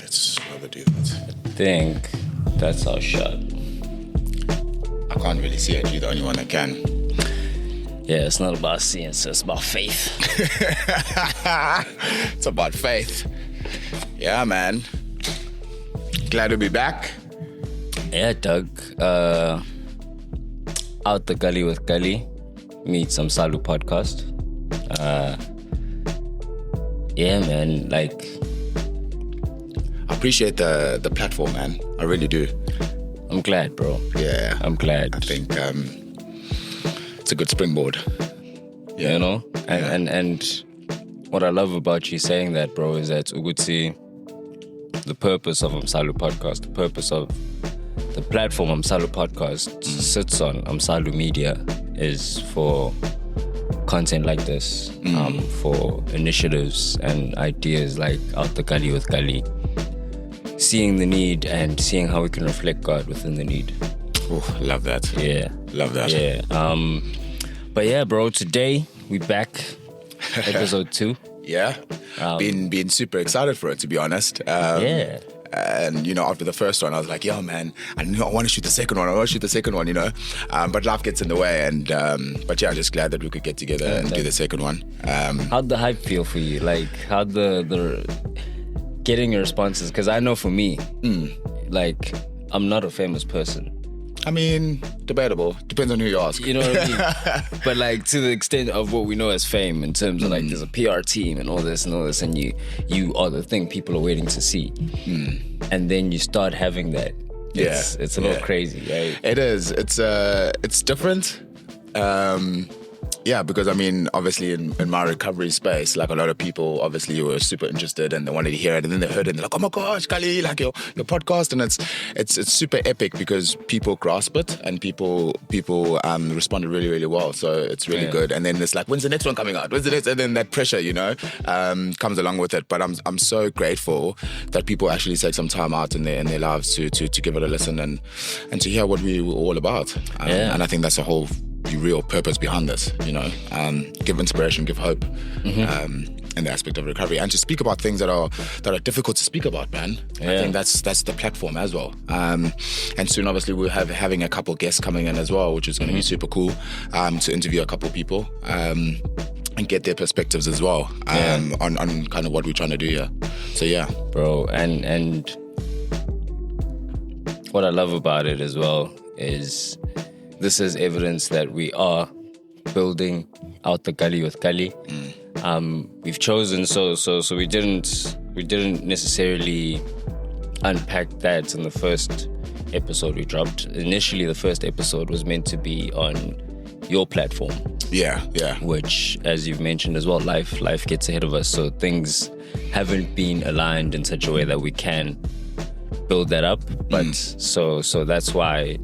Let's rather do that. I think that's our shot. I can't really see it. You're the only one that can. Yeah, it's not about seeing, so it's about faith. It's about faith. Yeah, man. Glad to be back. Yeah, Doug. Out the Gully with Gully meets some Salu podcast. Yeah, man. Like, I appreciate the platform, man. I really do. I'm glad, bro. Yeah, I'm glad. I think it's a good springboard. Yeah. You know, and what I love about you saying that, bro, is that Uguti, the purpose of Amsalu podcast, the purpose of the platform Amsalu podcast sits on, Amsalu Media, is for content like this, for initiatives and ideas like Out the Gully with Gully, seeing the need and seeing how we can reflect God within the need. Oh, love that. Yeah. Love that. Yeah. But yeah, bro, today we back, episode 2. Yeah. Been super excited for it, to be honest. Yeah. And, after the first one, I was like, yo, man, I want to shoot the second one, But life gets in the way. And but yeah, I'm just glad that we could get together and do the second one. How'd the hype feel for you? Like, how'd the getting your responses? Because I know for me, like, I'm not a famous person. I mean, debatable. Depends on who you ask. You know what I mean? But like, to the extent of what we know as fame, in terms of like, there's a PR team and all this, and you are the thing people are waiting to see. And then you start having that. It's a little crazy, right? It is. It's different. Yeah, because I mean, obviously in my recovery space, like a lot of people obviously were super interested and they wanted to hear it, and then they heard it and they're like, oh my gosh, Kali, like your podcast, and it's super epic because people grasp it and people responded really, really well. So it's really good. And then it's like, when's the next one coming out? When's the next? And then that pressure, comes along with it. But I'm so grateful that people actually take some time out in their lives to give it a listen and to hear what we were all about. And I think that's the real purpose behind this, give inspiration, give hope, in the aspect of recovery, and to speak about things that are difficult to speak about, man. I think that's the platform as well. And soon, obviously, we'll having a couple guests coming in as well, which is going to be super cool, to interview a couple people, and get their perspectives as well, on kind of what we're trying to do here. So yeah, bro, and what I love about it as well is this is evidence that we are building Out the Gully with Gully. We've chosen so we didn't necessarily unpack that in the first episode we dropped. Initially, the first episode was meant to be on your platform. Yeah. Which, as you've mentioned as well, life gets ahead of us. So things haven't been aligned in such a way that we can build that up. But so that's why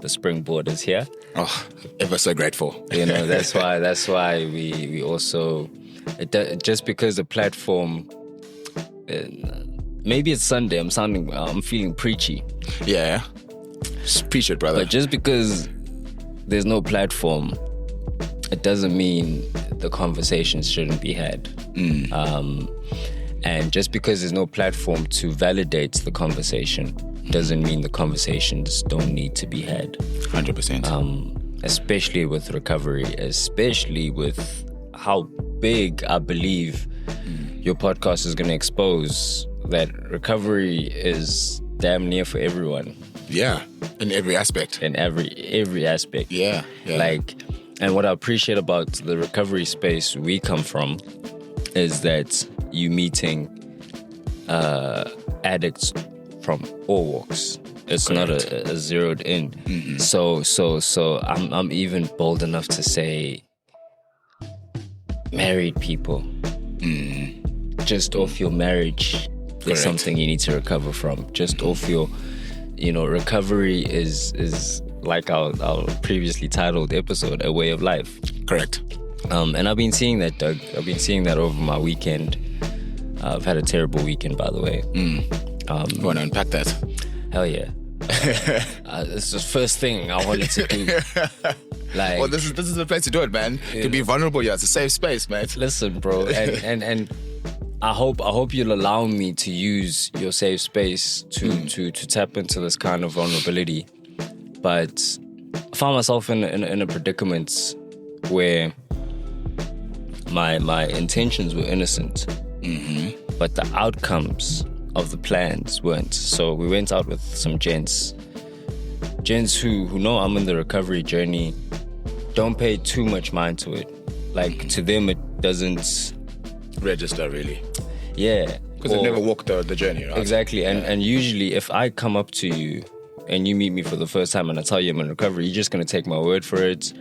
the springboard is here. Oh, ever so grateful. That's why we also, just because the platform, maybe it's Sunday, I'm feeling preachy. Yeah, just preach it, brother. But just because there's no platform, it doesn't mean the conversations shouldn't be had. And just because there's no platform to validate the conversation doesn't mean the conversations don't need to be had. 100%. Especially with recovery, especially with how big I believe your podcast is going to expose that recovery is damn near for everyone. Yeah, in every aspect. In every aspect. Yeah. Like, and what I appreciate about the recovery space we come from is that you meeting addicts from all walks. It's not a zeroed in. So I'm even bold enough to say married people. Just off your marriage, there's something you need to recover from. Just off your, recovery is like our previously titled episode, a way of life. Correct. And I've been seeing that, Doug. I've been seeing that over my weekend. I've had a terrible weekend, by the way. Want to unpack that? Hell yeah. It's the first thing I wanted to do. Like, well, this is the place to do it, man. To be vulnerable, it's a safe space, mate. Listen, bro, and I hope you'll allow me to use your safe space to tap into this kind of vulnerability. But I found myself in a predicament where my intentions were innocent, but the outcomes of the plans weren't. So we went out with some gents who know I'm in the recovery journey, don't pay too much mind to it. Like, to them, it doesn't register really. Yeah. Because they've never walked the journey, right? Exactly. And usually if I come up to you and you meet me for the first time and I tell you I'm in recovery, you're just going to take my word for it.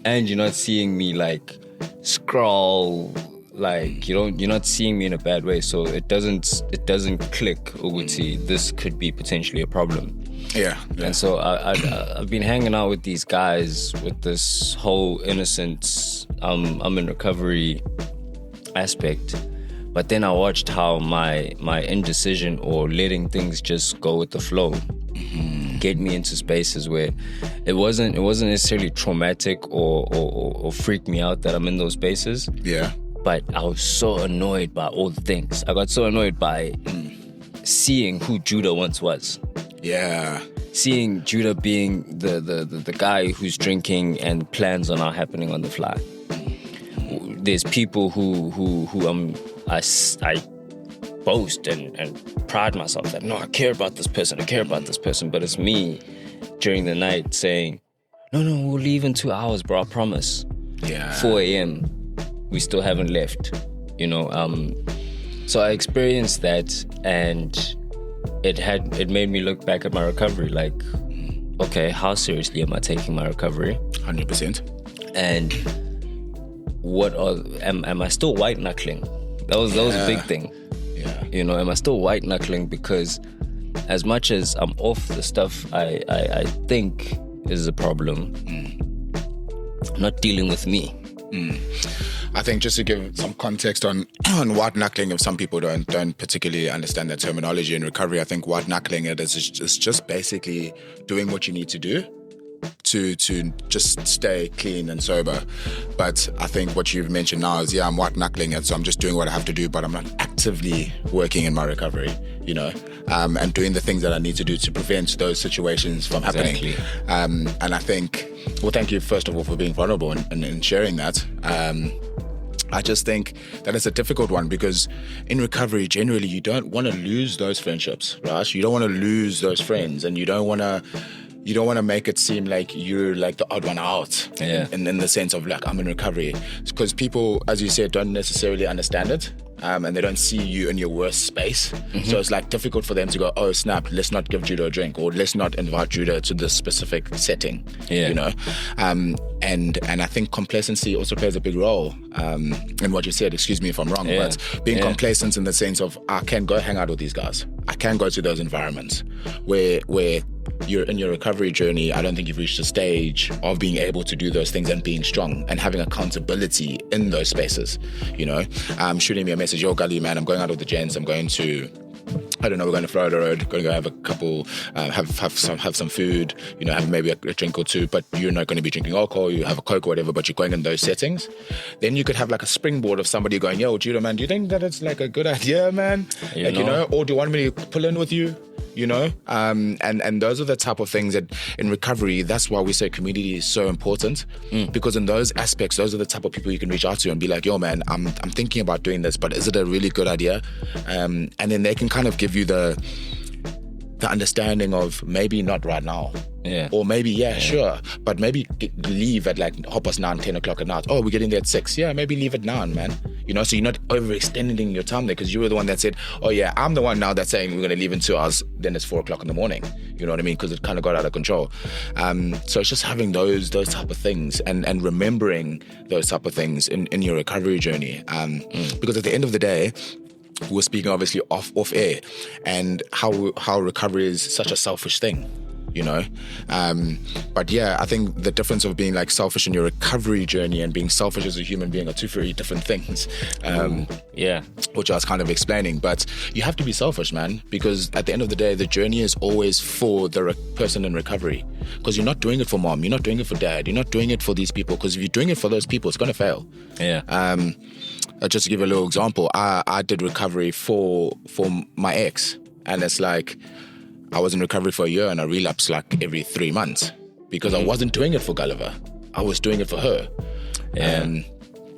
And you're not seeing me like scroll, like you're not seeing me in a bad way. So it doesn't click, Uguti, this could be potentially a problem. Yeah. And so I've been hanging out with these guys with this whole innocent, I'm in recovery aspect. But then I watched how my indecision or letting things just go with the flow get me into spaces where it wasn't necessarily traumatic or freak me out that I'm in those spaces. Yeah. But I was so annoyed by all the things. I got so annoyed by seeing who Judah once was. Yeah. Seeing Judah being the guy who's drinking and plans are not happening on the fly. There's people who I boast and pride myself that, no, I care about this person, but it's me during the night saying, no, we'll leave in 2 hours, bro, I promise. Yeah. 4 a.m. we still haven't left, so I experienced that, and it made me look back at my recovery like, okay, how seriously am I taking my recovery? 100%. And am I still white knuckling? That was a big thing. Yeah. Am I still white knuckling? Because as much as I'm off the stuff I think is a problem, not dealing with me. I think just to give some context on white knuckling, if some people don't particularly understand that terminology in recovery, I think white knuckling is just basically doing what you need to do to just stay clean and sober. But I think what you've mentioned now is, I'm white knuckling it, so I'm just doing what I have to do, but I'm not actively working in my recovery, and doing the things that I need to do to prevent those situations from happening. Exactly. And I think, well, thank you first of all for being vulnerable and sharing that. I just think that it's a difficult one because in recovery, generally, you don't want to lose those friendships, right? You don't want to lose those friends, and you don't want to make it seem like you're like the odd one out. Yeah. In the sense of like, I'm in recovery. Because people, as you said, don't necessarily understand it. And they don't see you in your worst space. So it's like difficult for them to go, oh snap, let's not give Judah a drink, or let's not invite Judah to this specific setting. Yeah. And I think complacency also plays a big role in what you said. Excuse me if I'm wrong, but being complacent in the sense of, I can go hang out with these guys. I can go to those environments where you're in your recovery journey. I don't think you've reached a stage of being able to do those things and being strong and having accountability in those spaces. Shooting me a message, yo, Gully, man, I'm going out with the gents. I'm going to, I don't know, we're going to Florida Road, going to go have a couple, have some food, have maybe a drink or two, but you're not going to be drinking alcohol, you have a Coke or whatever, but you're going in those settings. Then you could have like a springboard of somebody going, yo, Judah, man, do you think that it's like a good idea, man? Or do you want me to pull in with you? And those are the type of things that in recovery, that's why we say community is so important, because in those aspects, those are the type of people you can reach out to and be like, yo, man, I'm thinking about doing this, but is it a really good idea? And then they can kind of give you the understanding of maybe not right now. Yeah. Or maybe, sure. But maybe leave at like 9:30, 10 o'clock at night. Oh, we're getting there at 6. Yeah, maybe leave at 9, man. So you're not overextending your time there, because you were the one that said, oh yeah, I'm the one now that's saying we're going to leave in 2 hours, then it's 4 o'clock in the morning. You know what I mean? Because it kind of got out of control. So it's just having those type of things and remembering those type of things in your recovery journey. Because at the end of the day, we're speaking obviously off air, and how recovery is such a selfish thing. you know. But yeah, I think the difference of being like selfish in your recovery journey and being selfish as a human being are two very different things. Which I was kind of explaining. But you have to be selfish, man, because at the end of the day, the journey is always for the person in recovery. Because you're not doing it for mom, you're not doing it for dad, you're not doing it for these people. Because if you're doing it for those people, it's going to fail. Just to give a little example, I did recovery for my ex, and it's like I was in recovery for a year and I relapsed like every 3 months because I wasn't doing it for Gulliver. I was doing it for her.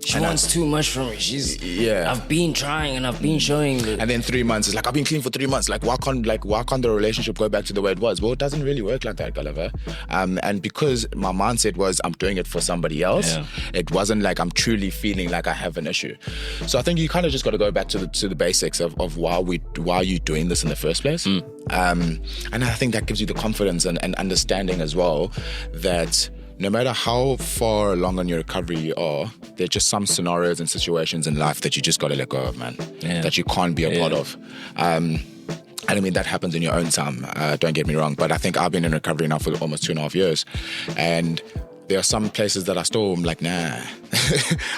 She wants too much from me. I've been trying and I've been showing. And then 3 months, it's like, I've been clean for 3 months. Like, why can't the relationship go back to the way it was? Well, it doesn't really work like that, Gulliver. And because my mindset was I'm doing it for somebody else, it wasn't like I'm truly feeling like I have an issue. So I think you kind of just got to go back to the basics of why are you doing this in the first place. And I think that gives you the confidence and understanding as well that no matter how far along on your recovery you are, there are just some scenarios and situations in life that you just got to let go of, man, that you can't be a part of. And I mean, that happens in your own time, don't get me wrong, but I think I've been in recovery now for almost 2.5 years. And there are some places that I still am like, nah,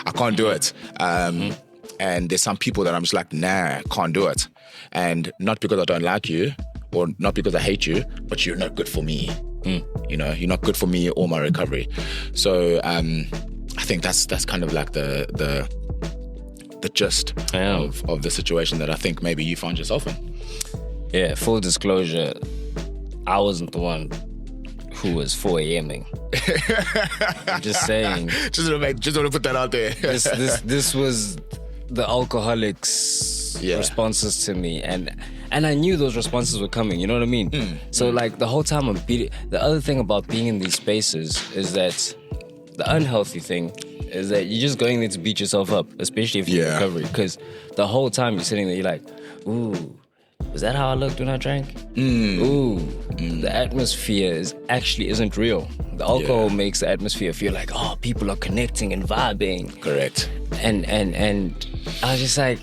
I can't do it. And there's some people that I'm just like, nah, can't do it. And not because I don't like you or not because I hate you, but you're not good for me. You know, you're not good for me or my recovery. So I think that's kind of like the gist of the situation that I think maybe you find yourself in. Yeah, full disclosure, I wasn't the one who was 4 a.m.ing. I'm just saying. Just want to put that out there. This was the alcoholics' responses to me, and I knew those responses were coming, you know what I mean? So like the whole time the other thing about being in these spaces is that the unhealthy thing is that you're just going there to beat yourself up, especially if you're in recovery, because the whole time you're sitting there, you're like, ooh, is that how I looked when I drank? The atmosphere isn't real. The alcohol makes the atmosphere feel like, oh, people are connecting and vibing. Correct. And I was just like,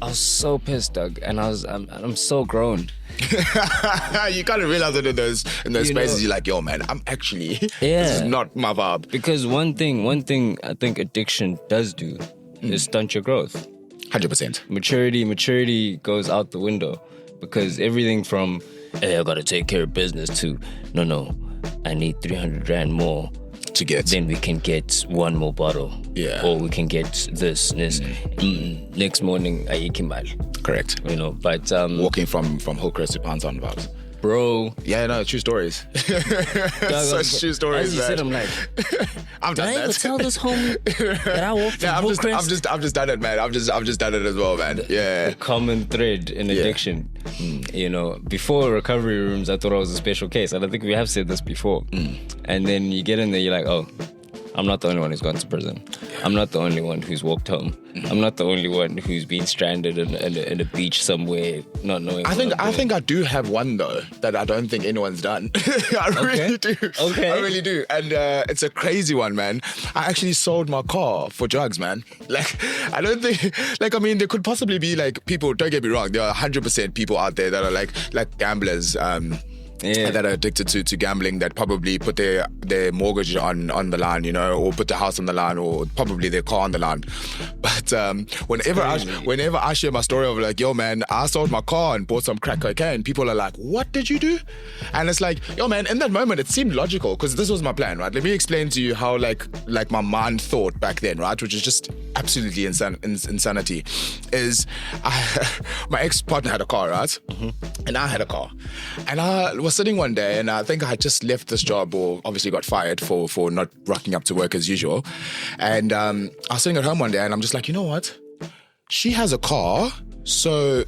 I was so pissed, Doug, and I'm so grown. You kind of realize that in those spaces, you're like, yo, man, I'm actually this is not my vibe. Because one thing I think addiction does do is stunt your growth. 100%. Maturity goes out the window, because everything from, hey, I gotta take care of business, to no, I need 300 rand more to get. Then we can get one more bottle. Yeah. Or we can get this. Next morning, I eat kimbal. Correct. You know, but walking from Hillcrest to Panzan vibes. Bro. Yeah, no, true stories. Such true stories, as you said, I'm like, I've done that. Did I ever tell this homie that I walked from Hillcrest? I've just done it, man. I've just done it as well, man. Yeah. The common thread in addiction. You know, before recovery rooms, I thought I was a special case. And I think we have said this before. And then you get in there, you're like, oh, I'm not the only one who's gone to prison. I'm not the only one who's walked home. I'm not the only one who's been stranded in a beach somewhere, not knowing. I think I do have one though that I don't think anyone's done. Really do. Okay. I really do, and it's a crazy one, man. I actually sold my car for drugs, man. Like, I don't think, like, I mean, there could possibly be like people. Don't get me wrong. There are 100% people out there that are like gamblers. That are addicted to gambling, that probably put their mortgage on the line, you know, or put the house on the line, or probably their car on the line. But whenever I share my story of like, yo, man, I sold my car and bought some crack cocaine, people are like, what did you do? And it's like, yo, man, in that moment, it seemed logical because this was my plan, right? Let me explain to you how like my mind thought back then, right? Which is just absolutely insanity. Is my ex-partner had a car, right? And I had a car. And I was sitting one day, and I think I had just left this job, or obviously got fired for not rocking up to work as usual. And I was sitting at home one day, and I'm just like, you know what? She has a car, so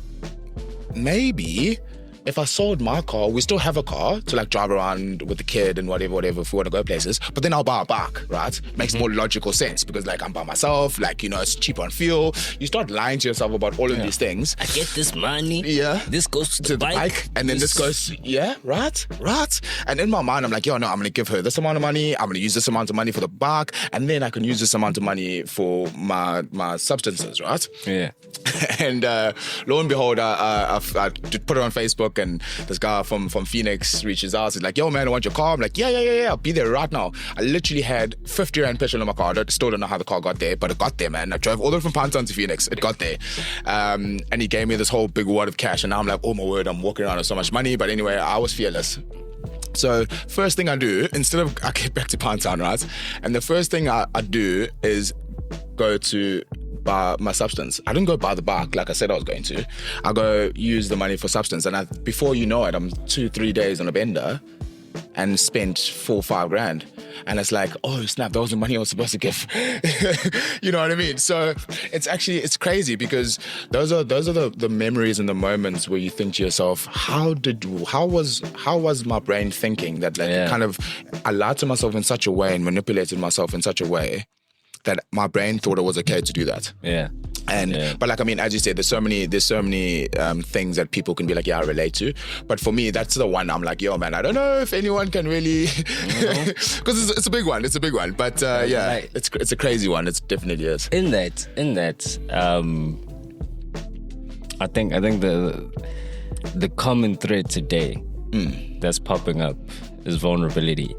maybe if I sold my car, we still have a car to like drive around with the kid and whatever if we want to go places, but then I'll buy a bike, right? Makes more logical sense because like I'm by myself, like, you know, it's cheap on fuel. You start lying to yourself about all of these things. I get this money. Yeah. This goes to the bike. And then this goes, right? And in my mind, I'm like, yo, no, I'm going to give her this amount of money. I'm going to use this amount of money for the bike. And then I can use this amount of money for my substances, right? Yeah. And lo and behold, I put it on Facebook. York, and this guy from Phoenix reaches out. He's like, yo, man, I want your car. I'm like, yeah, I'll be there right now. I literally had 50 Rand petrol in my car. I still don't know how the car got there, but it got there, man. I drove all the way from Pinetown to Phoenix. It got there. And he gave me this whole big wad of cash, and now I'm like, oh my word, I'm walking around with so much money. But anyway, I was fearless. So first thing I do, I get back to Pinetown, right? And the first thing I do is go to buy my substance. I didn't go buy the bike like I said I was going to. I go use the money for substance. And before you know it, I'm 2-3 days on a bender and spent 4 or 5 grand. And it's like, oh snap, that was the money I was supposed to give. You know what I mean? So it's crazy, because those are the memories and the moments where you think to yourself, how was my brain thinking that kind of I lied to myself in such a way and manipulated myself in such a way that my brain thought it was okay to do that. Yeah. But like, I mean, as you said, there's so many things that people can be like, yeah, I relate to. But for me, that's the one I'm like, yo, man, I don't know if anyone can really, because it's a big one. It's a big one. But it's a crazy one. It definitely is. In that, I think the common thread today that's popping up is vulnerability.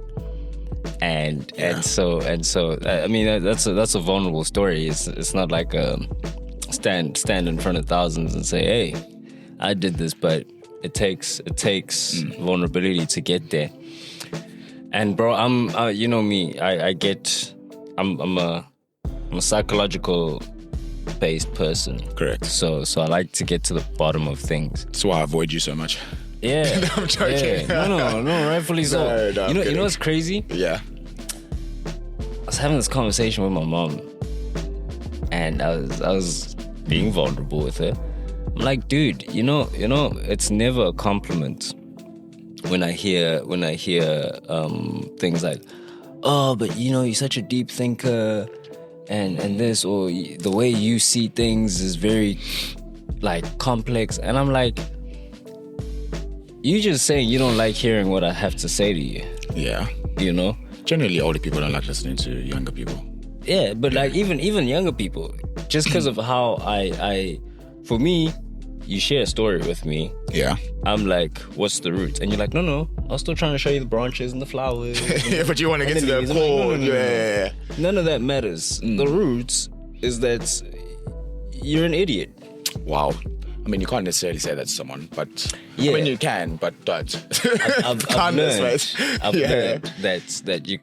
And so I mean that's a vulnerable story. It's not like stand in front of thousands and say, hey, I did this, but it takes vulnerability to get there. And bro, I'm you know me, I'm a psychological based person. Correct. So I like to get to the bottom of things. That's why I avoid you so much. Yeah. No, I'm joking. Yeah. No, rightfully so. No, you know what's crazy? Yeah. I was having this conversation with my mom, and I was being vulnerable with her. I'm like, dude, you know, it's never a compliment when I hear things like, oh, but you know, you're such a deep thinker, and this, or the way you see things is very like complex, and I'm like, you just saying you don't like hearing what I have to say to you. Yeah. You know? Generally, older people don't like listening to younger people. Yeah, but like even younger people, just because of how I, for me, you share a story with me. Yeah. I'm like, what's the root? And you're like, no, I was still trying to show you the branches and the flowers. Yeah, but you want to get to the core. Like, no. Yeah. None of that matters. The roots is that you're an idiot. Wow. I mean, you can't necessarily say that to someone, but yeah. I mean, you can, but don't. I've learned that you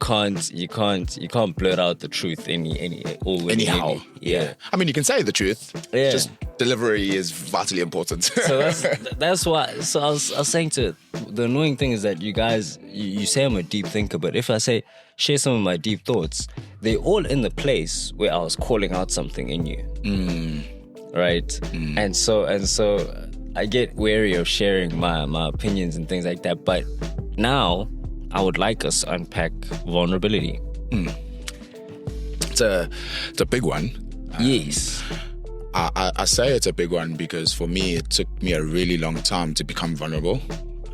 can't blurt out the truth anyhow. Yeah. I mean, you can say the truth. Yeah. Just delivery is vitally important. So that's why. So I was saying to the annoying thing is that you guys you say I'm a deep thinker, but if I say share some of my deep thoughts, they're all in the place where I was calling out something in you. Right? And so I get wary of sharing my opinions and things like that. But now I would like us to unpack vulnerability. It's a big one. Yes. I say it's a big one because for me, it took me a really long time to become vulnerable.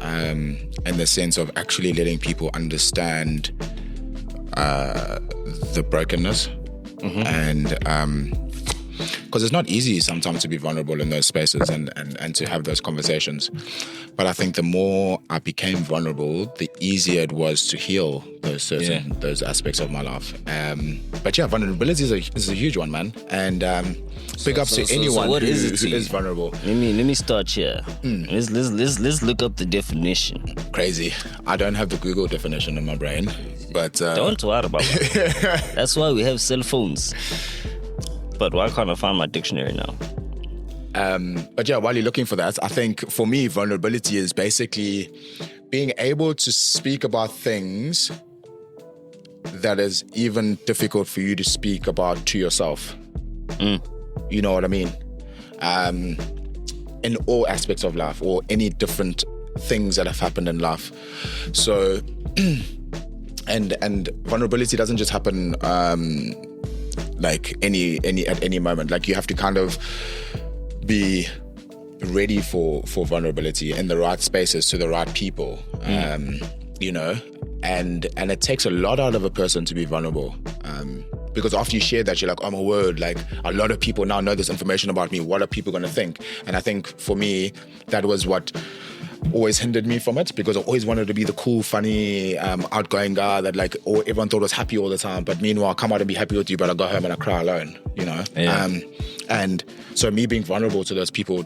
In the sense of actually letting people understand the brokenness. And because it's not easy sometimes to be vulnerable in those spaces and to have those conversations. But I think the more I became vulnerable, the easier it was to heal those aspects of my life. But yeah, vulnerability is a huge one, man. And big ups to anyone who is vulnerable. Let me start here. Let's look up the definition. Crazy. I don't have the Google definition in my brain, but don't worry about it. That's why we have cell phones. But why can't I find my dictionary now? But yeah, while you're looking for that, I think for me, vulnerability is basically being able to speak about things that is even difficult for you to speak about to yourself. You know what I mean? In all aspects of life or any different things that have happened in life. So, and vulnerability doesn't just happen like at any moment. Like you have to kind of be ready for vulnerability in the right spaces to the right people. You know, and it takes a lot out of a person to be vulnerable. Because after you share that, you're like, oh my word, like a lot of people now know this information about me. What are people going to think? And I think for me, that was what always hindered me from it, because I always wanted to be the cool, funny, outgoing guy that like everyone thought was happy all the time. But meanwhile, I come out and be happy with you, but I go home and I cry alone, you know? Yeah. And so me being vulnerable to those people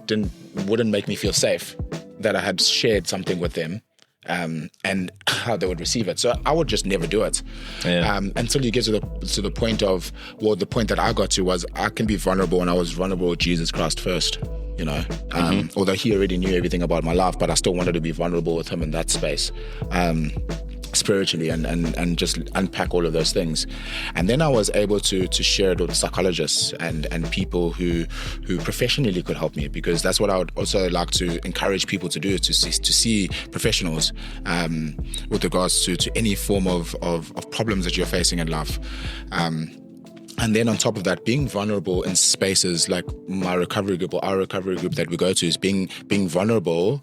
wouldn't make me feel safe that I had shared something with them. And how they would receive it. So I would just never do it. Until you get to the point of, well, the point that I got to was I can be vulnerable, and I was vulnerable with Jesus Christ first, you know. Although he already knew everything about my life, but I still wanted to be vulnerable with him in that space. Spiritually and just unpack all of those things. And then I was able to share it with psychologists and people who professionally could help me, because that's what I would also like to encourage people to do, to see professionals with regards to any form of problems that you're facing in life. And then on top of that, being vulnerable in spaces like my recovery group or our recovery group that we go to, is being vulnerable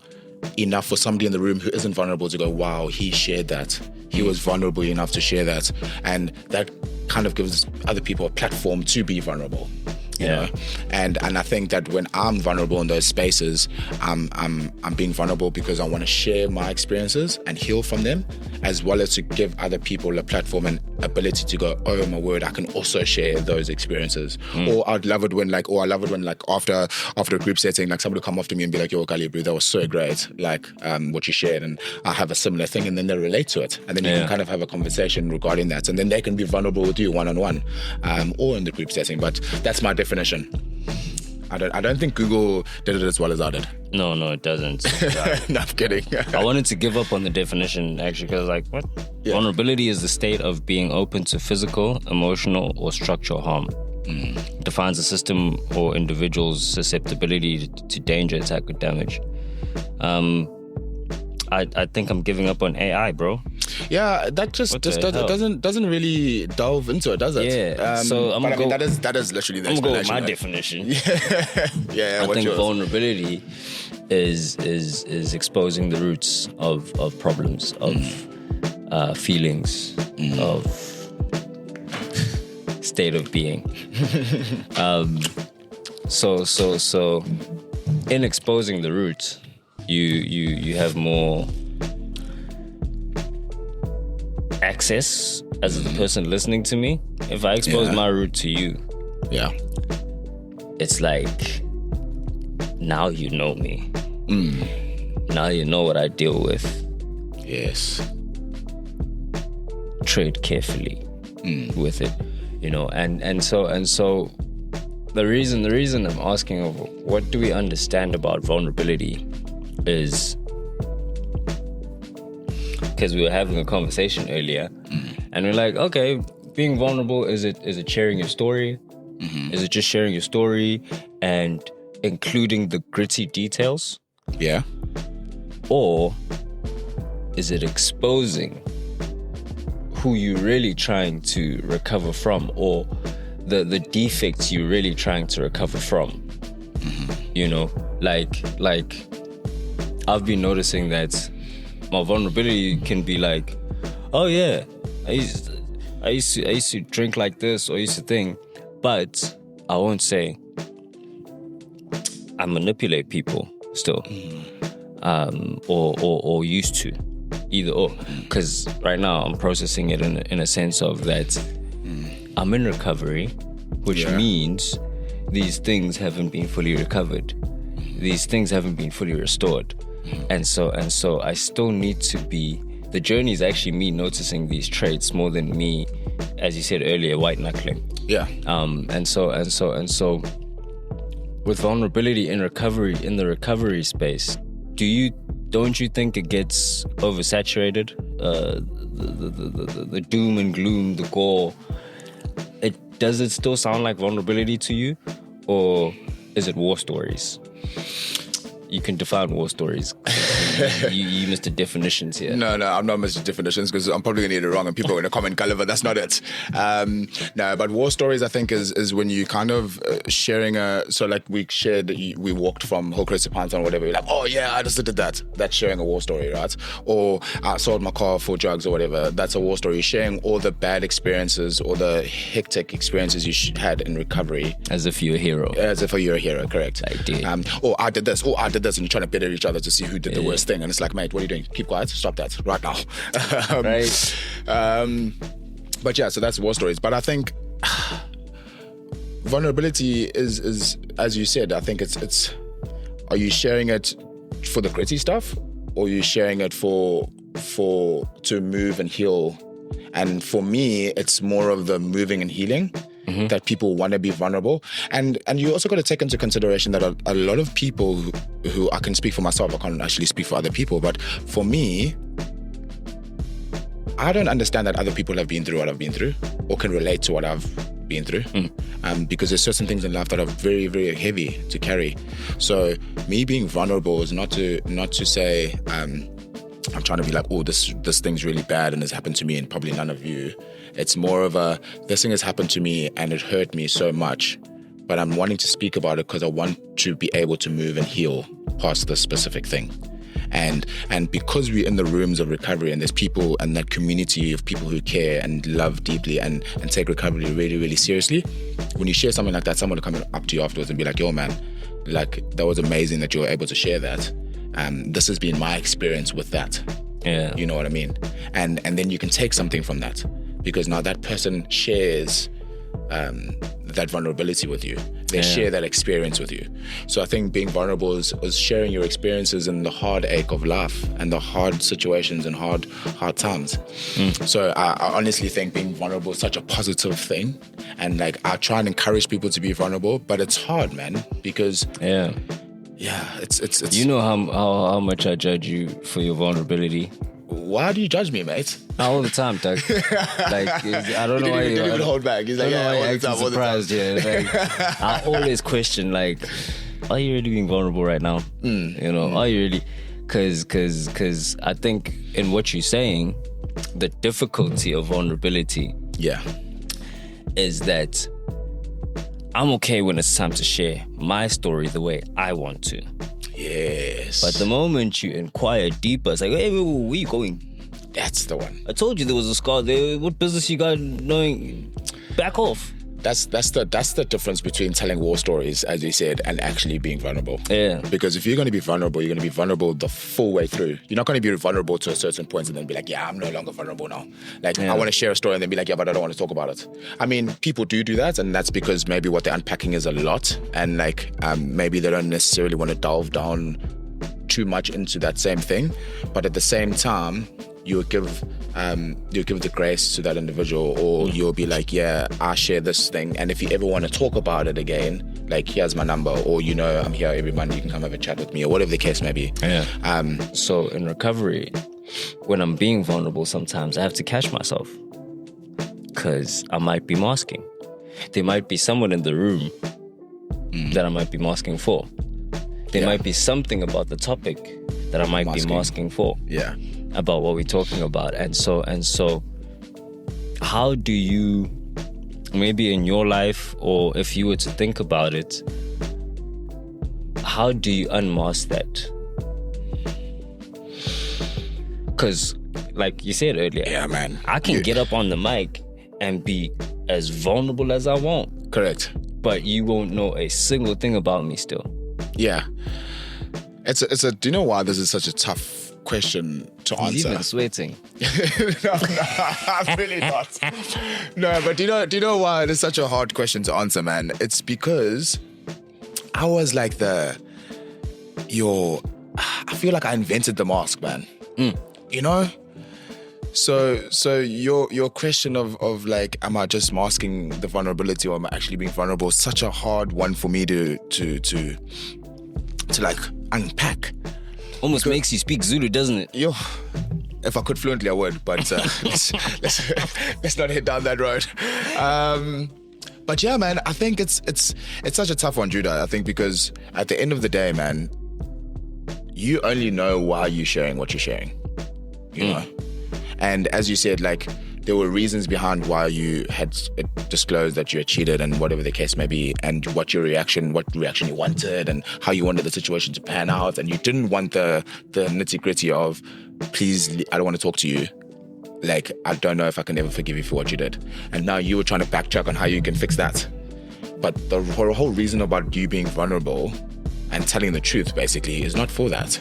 enough for somebody in the room who isn't vulnerable to go, wow, he shared that. He was vulnerable enough to share that. And that kind of gives other people a platform to be vulnerable. You know? And I think that when I'm vulnerable in those spaces, I'm being vulnerable because I want to share my experiences and heal from them, as well as to give other people a platform and ability to go, oh my word, I can also share those experiences. Or I love it when after a group setting, like somebody will come after me and be like, yo, Kali, bro, that was so great, like what you shared, and I have a similar thing, and then they relate to it, and then you can kind of have a conversation regarding that, and then they can be vulnerable with you one-on-one, or in the group setting. But that's my definition. I don't think Google did it as well as I did. No, it doesn't. No, I'm kidding. I wanted to give up on the definition, actually, because like, what? Yeah. Vulnerability is the state of being open to physical, emotional, or structural harm. It defines a system or individual's susceptibility to danger, attack, or damage. I think I'm giving up on AI, bro. Yeah, that just doesn't really delve into it, does it? Yeah. So that is literally the explanation. I'm gonna go with my definition. Yeah. I think vulnerability is exposing the roots of problems, of feelings, of state of being. So in exposing the roots, you have more access as the person listening to me. If I expose my root to you, it's like, now you know me. Now you know what I deal with. Yes. Trade carefully with it, you know. And so the reason I'm asking what do we understand about vulnerability is because we were having a conversation earlier, and we're like, okay, being vulnerable, is it sharing your story? Is it just sharing your story and including the gritty details? Yeah. Or is it exposing who you're really trying to recover from, or the defects you're really trying to recover from? You know, like I've been noticing that my vulnerability can be like, oh yeah, I used to drink like this, or I used to think, but I won't say I manipulate people still, or used to, either or, because right now I'm processing it in a sense of that I'm in recovery, which means these things haven't been fully recovered, these things haven't been fully restored. And so I still need to be, the journey is actually me noticing these traits more than me, as you said earlier, white knuckling. Yeah. And so with vulnerability in the recovery space, don't you think it gets oversaturated? The doom and gloom, the gore. Does it still sound like vulnerability to you, or is it war stories? You can define war stories. You missed the definitions here. No, I'm not missing definitions, because I'm probably going to get it wrong and people are going to comment, Gulliver, that's not it. No, but war stories, I think, is when you kind of sharing so like we shared that we walked from Hillcrest to Pinetown or whatever, you're like, oh yeah, I just did that. That's sharing a war story, right? Or I sold my car for drugs or whatever. That's a war story. You're sharing all the bad experiences or the hectic experiences you had in recovery. As if you're a hero. As if you're a hero, correct. I did. Or I did this, and you're trying to better each other to see who did the worst thing, and it's like, mate, what are you doing? Keep quiet. Stop that right now. Right. But yeah, so that's war stories. But I think vulnerability is as you said, I think it's are you sharing it for the gritty stuff, or are you sharing it for to move and heal? And for me, it's more of the moving and healing, that people want to be vulnerable. And you also got to take into consideration that a lot of people who I can speak for myself, I can't actually speak for other people, but for me, I don't understand that other people have been through what I've been through or can relate to what I've been through, because there's certain things in life that are very, very heavy to carry. So me being vulnerable is not to say I'm trying to be like, oh, this thing's really bad and has happened to me and probably none of you. It's more of a, this thing has happened to me and it hurt me so much, but I'm wanting to speak about it because I want to be able to move and heal past this specific thing. And because we're in the rooms of recovery and there's people and that community of people who care and love deeply and take recovery really, really seriously, when you share something like that, someone will come up to you afterwards and be like, yo, man, like, that was amazing that you were able to share that. This has been my experience with that. Yeah. You know what I mean? And then you can take something from that, because now that person shares that vulnerability with you. They share that experience with you. So I think being vulnerable is sharing your experiences and the heartache of life and the hard situations and hard times. So I honestly think being vulnerable is such a positive thing. And like, I try and encourage people to be vulnerable, but it's hard, man, because it's You know how much I judge you for your vulnerability. Why do you judge me, mate? All the time, Doug. Like, I don't know why you didn't hold back. He's like, yeah, all the acting time, surprised. Yeah, like, I always question, like, are you really being vulnerable right now? You know, are you really? Because I think in what you're saying, the difficulty of vulnerability, is that I'm okay when it's time to share my story the way I want to. Yes. But the moment you inquire deeper, it's like, hey, where are you going? That's the one. I told you there was a scar there. What business you got knowing? Back off. That's the difference between telling war stories, as you said, and actually being vulnerable. Yeah. Because if you're going to be vulnerable, you're going to be vulnerable the full way through. You're not going to be vulnerable to a certain point and then be like, yeah, I'm no longer vulnerable now. Like, I want to share a story and then be like, yeah, but I don't want to talk about it. I mean, people do that, and that's because maybe what they're unpacking is a lot, and like maybe they don't necessarily want to delve down too much into that same thing. But at the same time, you'll give the grace to that individual, or you'll be like, yeah, I share this thing, and if you ever want to talk about it again, like, here's my number, or you know, I'm here every Monday, you can come have a chat with me, or whatever the case may be. So in recovery, when I'm being vulnerable, sometimes I have to catch myself, because I might be masking. There might be someone in the room that I might be masking for. There might be something about the topic that I might be masking for. Yeah. About what we're talking about. And so how do you, maybe in your life, or if you were to think about it, how do you unmask that? Because like you said earlier, I can get up on the mic and be as vulnerable as I want. Correct. But you won't know a single thing about me still. Yeah. It's a do you know why this is such a tough question to answer? He's even sweating. No, I'm really not. No, but do you know why it is such a hard question to answer, man? It's because I was like I feel like I invented the mask, man. You know? So your question of like, am I just masking the vulnerability, or am I actually being vulnerable, is such a hard one for me to like unpack. Almost makes you speak Zulu, doesn't it? Yo, if I could fluently, I would, but let's not head down that road. But yeah, man, I think it's such a tough one, Judah. I think because at the end of the day, man, you only know why you're sharing what you're sharing. You know, and as you said, like, there were reasons behind why you had disclosed that you had cheated, and whatever the case may be, and what reaction you wanted, and how you wanted the situation to pan out, and you didn't want the nitty-gritty of, please, I don't want to talk to you. Like, I don't know if I can ever forgive you for what you did. And now you were trying to backtrack on how you can fix that. But the whole reason about you being vulnerable and telling the truth, basically, is not for that.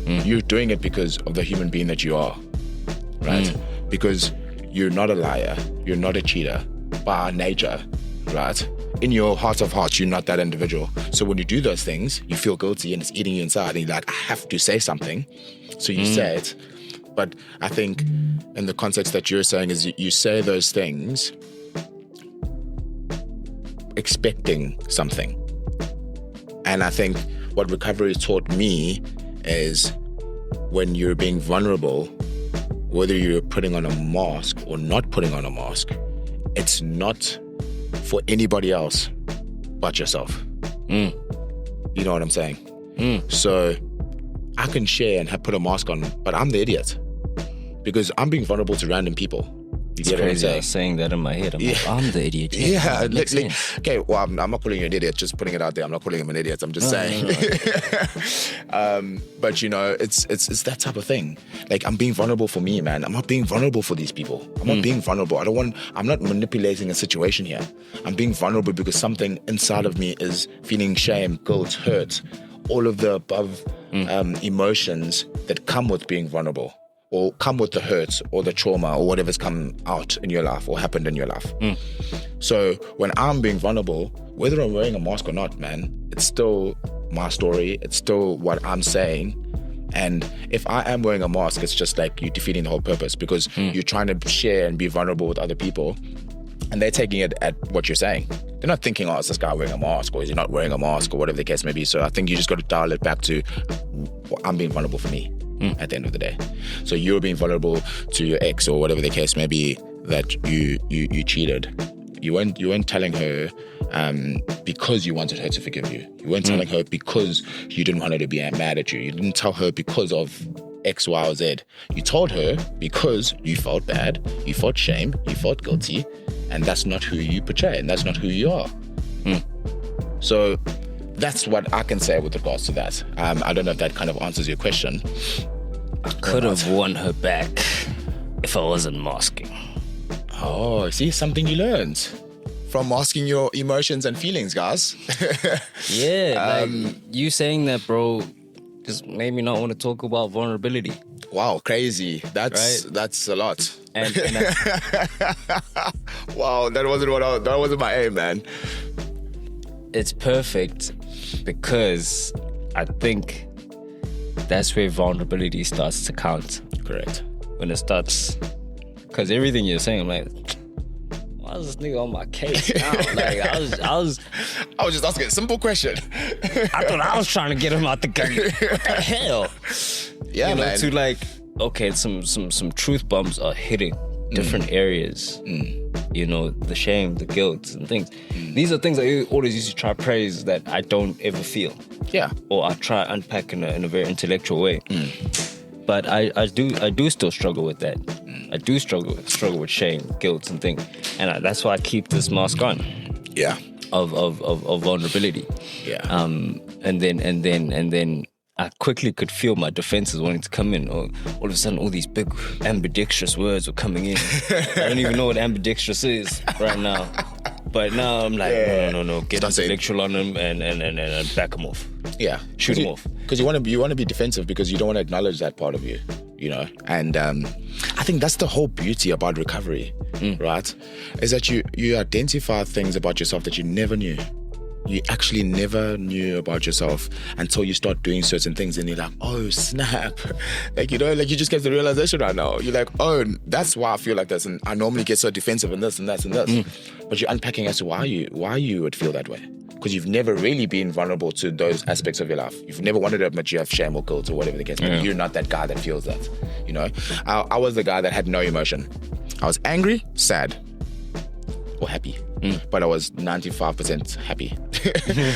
You're doing it because of the human being that you are, right? Because you're not a liar, you're not a cheater by nature, right? In your heart of hearts, you're not that individual. So when you do those things, you feel guilty and it's eating you inside, and you're like, I have to say something. So you say it. But I think in the context that you're saying is you say those things expecting something. And I think what recovery taught me is when you're being vulnerable, whether you're putting on a mask or not putting on a mask, it's not for anybody else but yourself. You know what I'm saying? So I can share and put a mask on, but I'm the idiot because I'm being vulnerable to random people. It's crazy. I was saying that in my head. I'm like, I'm the idiot. Yeah. Okay, well, I'm not calling you an idiot, just putting it out there. I'm not calling him an idiot. I'm just saying. No. But, you know, it's that type of thing. Like, I'm being vulnerable for me, man. I'm not being vulnerable for these people. I'm not being vulnerable. I'm not manipulating a situation here. I'm being vulnerable because something inside of me is feeling shame, guilt, hurt, all of the above emotions that come with being vulnerable, or come with the hurt or the trauma or whatever's come out in your life or happened in your life. So when I'm being vulnerable, whether I'm wearing a mask or not, man, it's still my story. It's still what I'm saying. And if I am wearing a mask, it's just like you're defeating the whole purpose, because you're trying to share and be vulnerable with other people, and they're taking it at what you're saying. They're not thinking, oh, is this guy wearing a mask, or is he not wearing a mask, or whatever the case may be. So I think you just got to dial it back to, I'm being vulnerable for me at the end of the day. So you're being vulnerable to your ex, or whatever the case may be, that you cheated. You weren't telling her because you wanted her to forgive you. You weren't telling her because you didn't want her to be mad at you. You didn't tell her because of X, Y, or Z. You told her because you felt bad, you felt shame, you felt guilty, and that's not who you portray, and that's not who you are. So that's what I can say with regards to that. I don't know if that kind of answers your question. I could have won her back if I wasn't masking. Oh, see, something you learned from masking your emotions and feelings, guys. Yeah, like you saying that, bro, just made me not want to talk about vulnerability. Wow, crazy. That's a lot. And wow, that wasn't my aim, man. It's perfect because I think that's where vulnerability starts to count. Correct. When it starts, because everything you're saying, I'm like, why is this nigga on my case now? Like I was just asking a simple question. I thought I was trying to get him out the gun. What the hell? Yeah, man. To like, okay, some truth bombs are hitting different areas. You know, the shame, the guilt, and things. These are things I always used to try to praise that I don't ever feel. Yeah. Or I try to unpack in a very intellectual way. But I do still struggle with that. I do struggle with shame, guilt, and things. And that's why I keep this mask on. Yeah. Of vulnerability. Yeah. And then I quickly could feel my defenses wanting to come in. Or all of a sudden, all these big ambidextrous words were coming in. I don't even know what ambidextrous is right now. But now I'm like, no. Get intellectual on them and back them off. Yeah. Shoot them off. Because you want to be defensive because you don't want to acknowledge that part of you, you know? And I think that's the whole beauty about recovery, right? Is that you identify things about yourself that you never knew. You actually never knew about yourself until you start doing certain things, and you're like, oh, snap. Like, you know, like you just get the realization right now. You're like, oh, that's why I feel like this, and I normally get so defensive in this and that and this. But you're unpacking as to why you would feel that way. Because you've never really been vulnerable to those aspects of your life. You've never wanted to admit you have shame or guilt or whatever the case. But you're not that guy that feels that, you know? I was the guy that had no emotion. I was angry, sad, or happy. But I was 95% happy.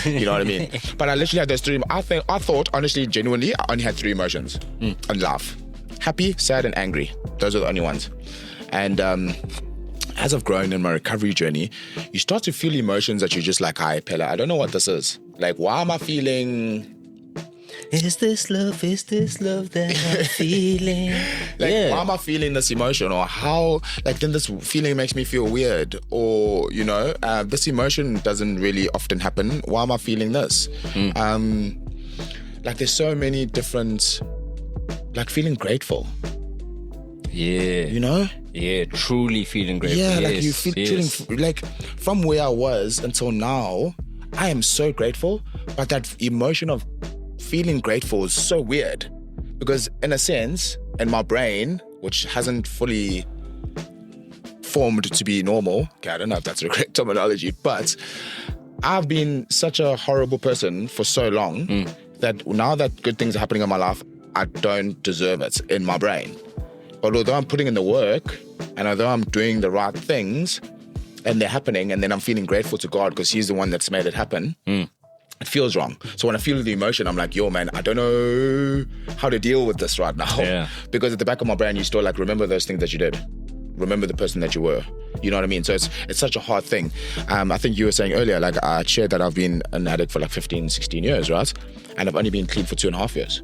You know what I mean? But I literally had those three. I thought, honestly, genuinely, I only had three emotions. And laugh. Happy, sad, and angry. Those are the only ones. And as I've grown in my recovery journey, you start to feel emotions that you're just like, hi, Pella, I don't know what this is. Like, why am I feeling... Is this love that I'm feeling? Like, why am I feeling this emotion? Or how, like, then this feeling makes me feel weird. Or, you know, this emotion doesn't really often happen. Why am I feeling this? Like, there's so many different like feeling grateful. Yeah. You know? Yeah, truly feeling grateful. Yeah, yes, like you feel feeling like from where I was until now, I am so grateful. But that emotion of feeling grateful is so weird. Because in a sense, in my brain, which hasn't fully formed to be normal, okay, I don't know if that's the correct terminology, but I've been such a horrible person for so long that now that good things are happening in my life, I don't deserve it in my brain. But although I'm putting in the work and although I'm doing the right things and they're happening and then I'm feeling grateful to God because he's the one that's made it happen, it feels wrong. So when I feel the emotion, I'm like, yo, man, I don't know how to deal with this right now. Yeah. Because at the back of my brain, you still like, remember those things that you did. Remember the person that you were. You know what I mean? So it's such a hard thing. I think you were saying earlier, like I shared that I've been an addict for like 15, 16 years, right? And I've only been clean for 2.5 years.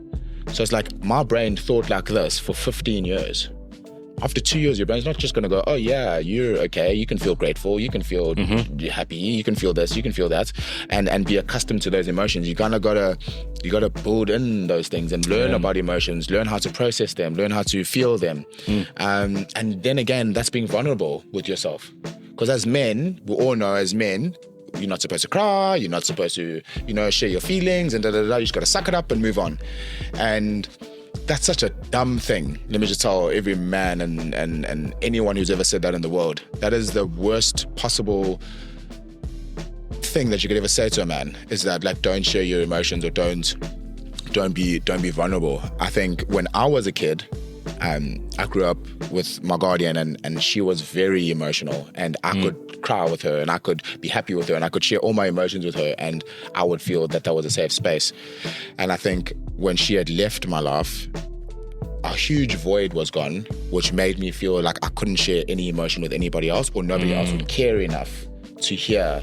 So it's like my brain thought like this for 15 years. After 2 years, your brain's not just going to go, oh yeah, you're okay. You can feel grateful. You can feel happy. You can feel this. You can feel that, and be accustomed to those emotions. You gotta build in those things and learn about emotions, learn how to process them, learn how to feel them, and then again, that's being vulnerable with yourself. Because as men, we all know as men, you're not supposed to cry. You're not supposed to, share your feelings and You just gotta suck it up and move on, and that's such a dumb thing. Let me just tell every man and anyone who's ever said that in the world. That is the worst possible thing that you could ever say to a man, is that like don't share your emotions or don't be vulnerable. I think when I was a kid, I grew up with my guardian and she was very emotional and I could cry with her and I could be happy with her and I could share all my emotions with her and I would feel that was a safe space. And I think when she had left my life, a huge void was gone, which made me feel like I couldn't share any emotion with anybody else or nobody else would care enough to hear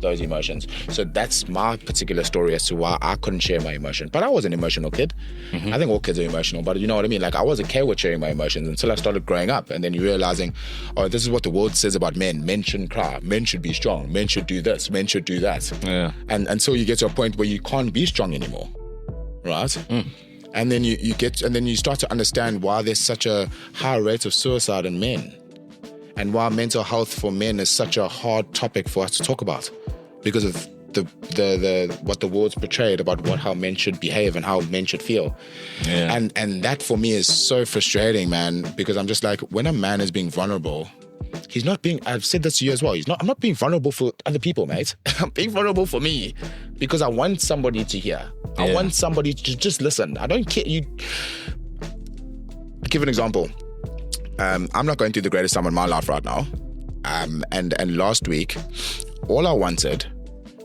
those emotions. So that's my particular story as to why I couldn't share my emotion. But I was an emotional kid. I think all kids are emotional, but you know what I mean? Like I was okay with sharing my emotions until I started growing up and then you realizing, oh, this is what the world says about men. Men shouldn't cry. Men should be strong. Men should do this. Men should do that. Yeah. And so you get to a point where you can't be strong anymore. Right? And then you start to understand why there's such a high rate of suicide in men. And why mental health for men is such a hard topic for us to talk about, because of the what the world's portrayed about how men should behave and how men should feel. Yeah. And that for me is so frustrating, man, because I'm just like, when a man is being vulnerable, he's not being, I've said this to you as well, I'm not being vulnerable for other people, mate. I'm being vulnerable for me because I want somebody to hear. I want somebody to just listen. I don't care. I'll give an example. I'm not going through the greatest time in my life right now. And last week, all I wanted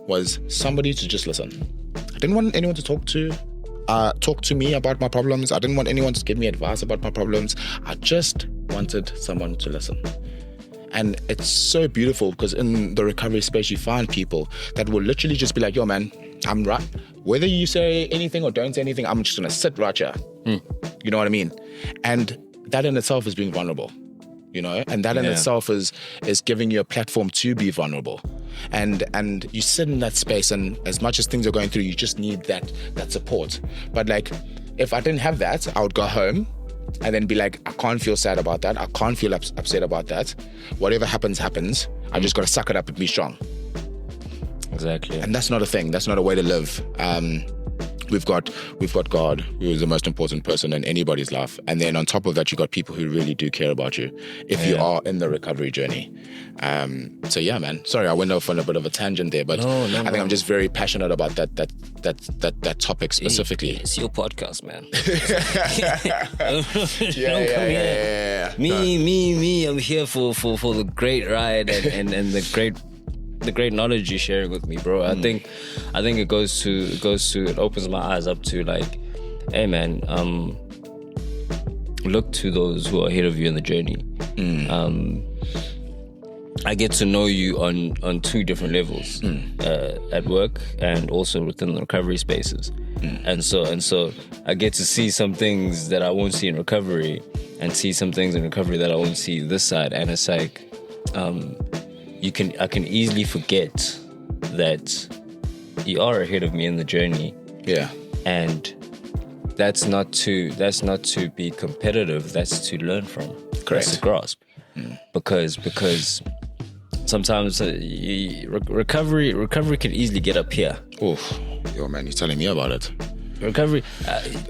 was somebody to just listen. I didn't want anyone to talk to me about my problems. I didn't want anyone to give me advice about my problems. I just wanted someone to listen. And it's so beautiful because in the recovery space, you find people that will literally just be like, yo, man, I'm right. Whether you say anything or don't say anything, I'm just going to sit right here. You know what I mean? And that in itself is being vulnerable, and that in itself is giving you a platform to be vulnerable. And you sit in that space, and as much as things are going through, you just need that support. But like, if I didn't have that, I would go home and then be like, I can't feel sad about that. I can't feel upset about that. Whatever happens, happens. I just got to suck it up and be strong. Exactly. And that's not a thing. That's not a way to live. We've got God, who is the most important person in anybody's life. And then on top of that, you got people who really do care about you if you are in the recovery journey. So yeah, man. Sorry, I went off on a bit of a tangent there, but I think I'm just very passionate about that topic specifically. It's your podcast, man. Yeah. Me. I'm here for the great ride and the great knowledge you're sharing with me, bro. I think it opens my eyes up to like, hey man, look to those who are ahead of you in the journey. I get to know you on two different levels, at work and also within the recovery spaces. And so I get to see some things that I won't see in recovery and see some things in recovery that I won't see this side. And it's like, I can easily forget that you are ahead of me in the journey. Yeah. And that's not to be competitive. That's to learn from. Correct. That's to grasp. Because sometimes recovery can easily get up here. Oof. Yo, man, you're telling me about it. Recovery,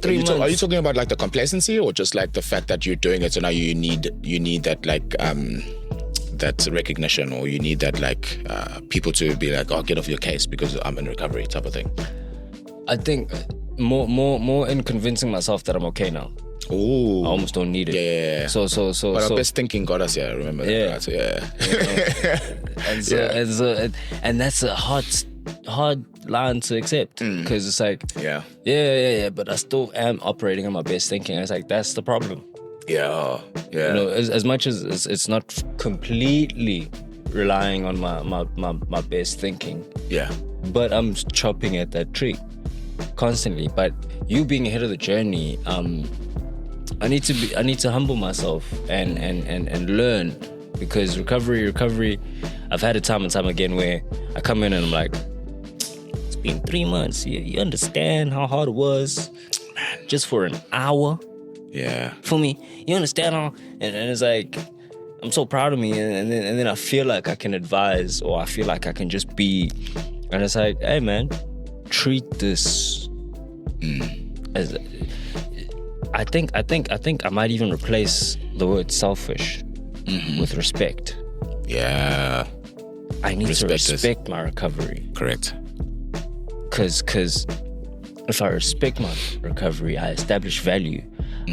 3 months. Are you talking about like the complacency, or just like the fact that you're doing it, so now you need that like that recognition, or you need that like people to be like, oh, get off your case because I'm in recovery type of thing? I think more in convincing myself that I'm okay now. Oh, I almost don't need it. Yeah. So. But our best thinking got us here. Remember that? Yeah. Right? So, yeah. And that's a hard line to accept, because it's like, yeah, but I still am operating on my best thinking. It's like, that's the problem. Yeah. You know, as much as it's not completely relying on my best thinking. Yeah. But I'm chopping at that tree constantly. But you being ahead of the journey, I need to humble myself and learn, because recovery, I've had it time and time again where I come in and I'm like, it's been 3 months. You understand how hard it was, just for an hour? Yeah. For me, you understand how? And it's like, I'm so proud of me, and then I feel like I can advise, or I feel like I can just be, and it's like, hey man, treat this as. I think I might even replace the word selfish with respect. Yeah. I need to respect my recovery. Correct. Because if I respect my recovery, I establish value.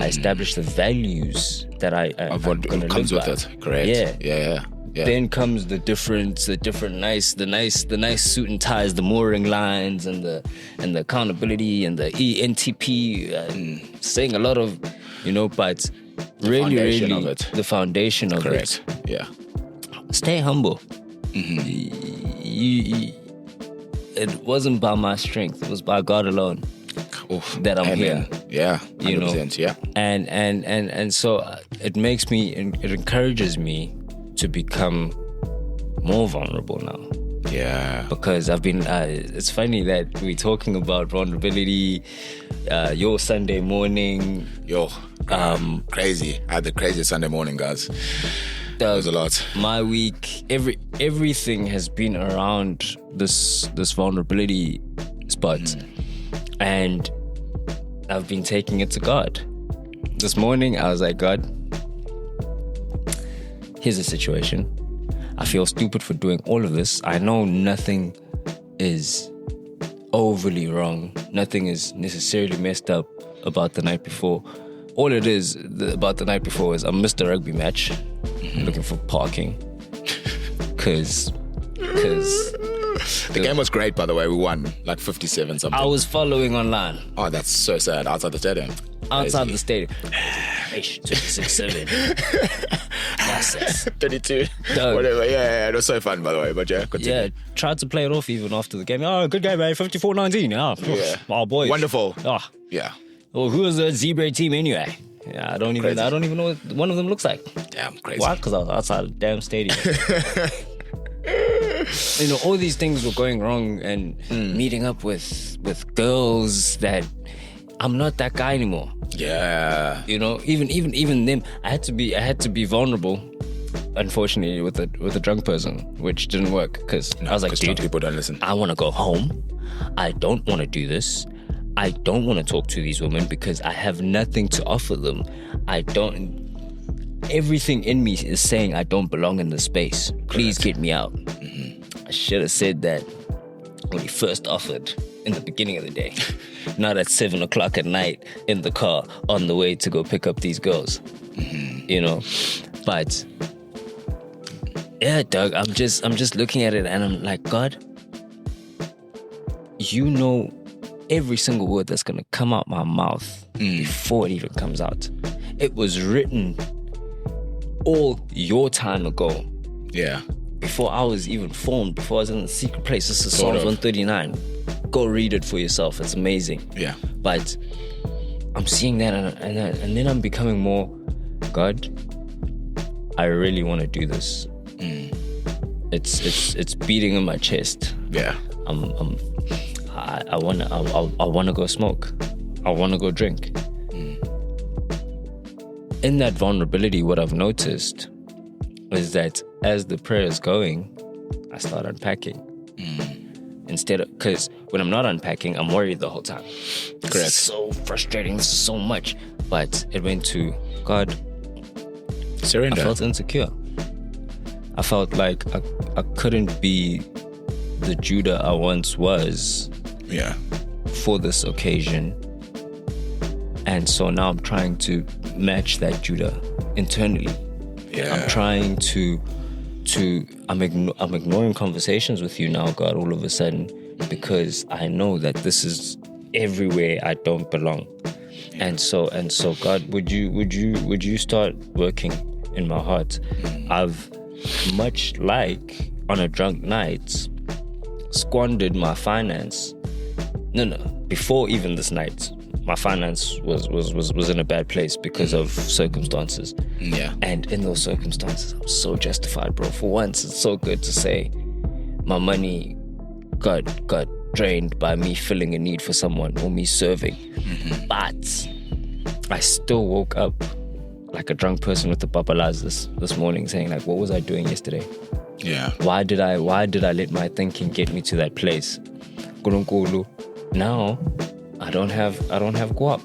I establish the values that of what comes with it. Correct. Yeah. Then comes the nice suit and ties, the mooring lines, and the accountability, and the ENTP, saying a lot of, but really the foundation of Correct. it. Correct. Yeah. Stay humble. It wasn't by my strength; it was by God alone. Oof. That I'm here. Yeah. 100%, yeah. And so it encourages me to become more vulnerable now. Yeah. Because I've been, it's funny that we're talking about vulnerability, your Sunday morning. Crazy. I had the craziest Sunday morning, guys. That was a lot. My week, everything has been around this vulnerability spot. And I've been taking it to God. This morning, I was like, God, here's the situation. I feel stupid for doing all of this. I know nothing is overly wrong. Nothing is necessarily messed up about the night before. All it is about the night before is I missed a rugby match, looking for parking. Because the game was great, by the way. We won like 57 something. I was following online. Oh, that's so sad. Outside the stadium. Outside the stadium. 26-7. 32. Whatever. Yeah. It was so fun, by the way. But yeah, continue. Yeah, tried to play it off even after the game. Oh, good game, man. 54-19. Yeah. Oh, boys. Wonderful. Oh. Yeah. Well, who is the Zebra team anyway? Yeah, I don't even know what one of them looks like. Damn, crazy. Why? Because I was outside the damn stadium. All these things were going wrong, and meeting up with girls that I'm not that guy anymore. Yeah. Even them, I had to be vulnerable. Unfortunately, with a drunk person, which didn't work, because I was like, dude, people don't listen. I want to go home. I don't want to do this. I don't want to talk to these women because I have nothing to offer them. Everything in me is saying I don't belong in this space. Please get me out. I should have said that when he first offered in the beginning of the day. Not at 7 o'clock at night in the car on the way to go pick up these girls. But yeah, Doug, I'm just looking at it and I'm like, God, you know every single word that's gonna come out my mouth before it even comes out. It was written all your time ago. Yeah. Before I was even formed, before I was in the secret place. This is Psalms 139. Go read it for yourself. It's amazing. Yeah. But I'm seeing that and then I'm becoming more, God, I really want to do this. It's beating in my chest. Yeah. I wanna go smoke. I want to go drink. In that vulnerability, what I've noticed is that as the prayer is going, I start unpacking. Instead of, because when I'm not unpacking, I'm worried the whole time. Correct. This is so frustrating. This is so much. But it went to God. Surrender. I felt insecure. I felt like I couldn't be the Judah I once was. Yeah. For this occasion. And so now I'm trying to match that Judah internally. Yeah. I'm trying to I'm ignoring conversations with you now, God, all of a sudden, because I know that this is everywhere I don't belong. And so God, would you start working in my heart? I've, much like on a drunk night, squandered my finance. No, before even this night, my finance was in a bad place because of circumstances. Yeah. And in those circumstances, I'm so justified, bro. For once, it's so good to say my money got drained by me filling a need for someone or me serving. But I still woke up like a drunk person with the papalas this morning saying like, what was I doing yesterday? Yeah. Why did I let my thinking get me to that place? Now I don't have guap.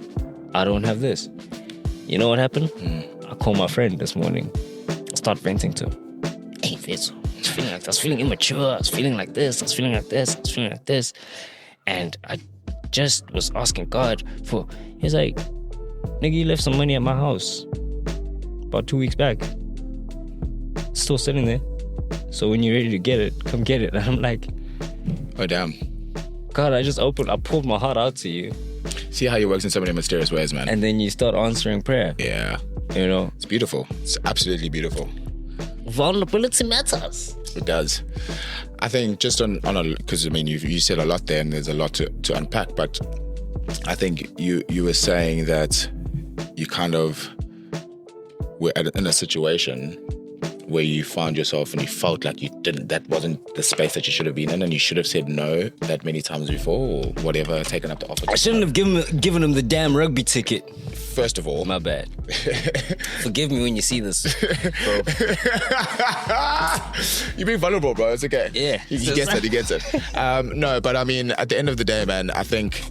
I don't have this. You know what happened? I called my friend this morning. I start venting to him. Hey, Fitz, I was feeling immature. I was feeling like this. I was feeling like this. I was feeling like this. And I just was asking God for... He's like, nigga, you left some money at my house about 2 weeks back. It's still sitting there. So when you're ready to get it, come get it. And I'm like... Oh, damn. God, I pulled my heart out to you. See how he works in so many mysterious ways, man. And then you start answering prayer. Yeah. You know? It's beautiful. It's absolutely beautiful. Vulnerability matters. It does. I think just on because I mean you said a lot there and there's a lot to unpack, but I think you were saying that you kind of were in a situation where you found yourself and you felt like that wasn't the space that you should have been in, and you should have said no that many times before, or whatever, taken up the offer. I shouldn't have given him the damn rugby ticket. First of all, my bad. Forgive me when you see this, bro. You're being vulnerable, bro. It's okay. Yeah, he gets it. No, but I mean, at the end of the day, man, I think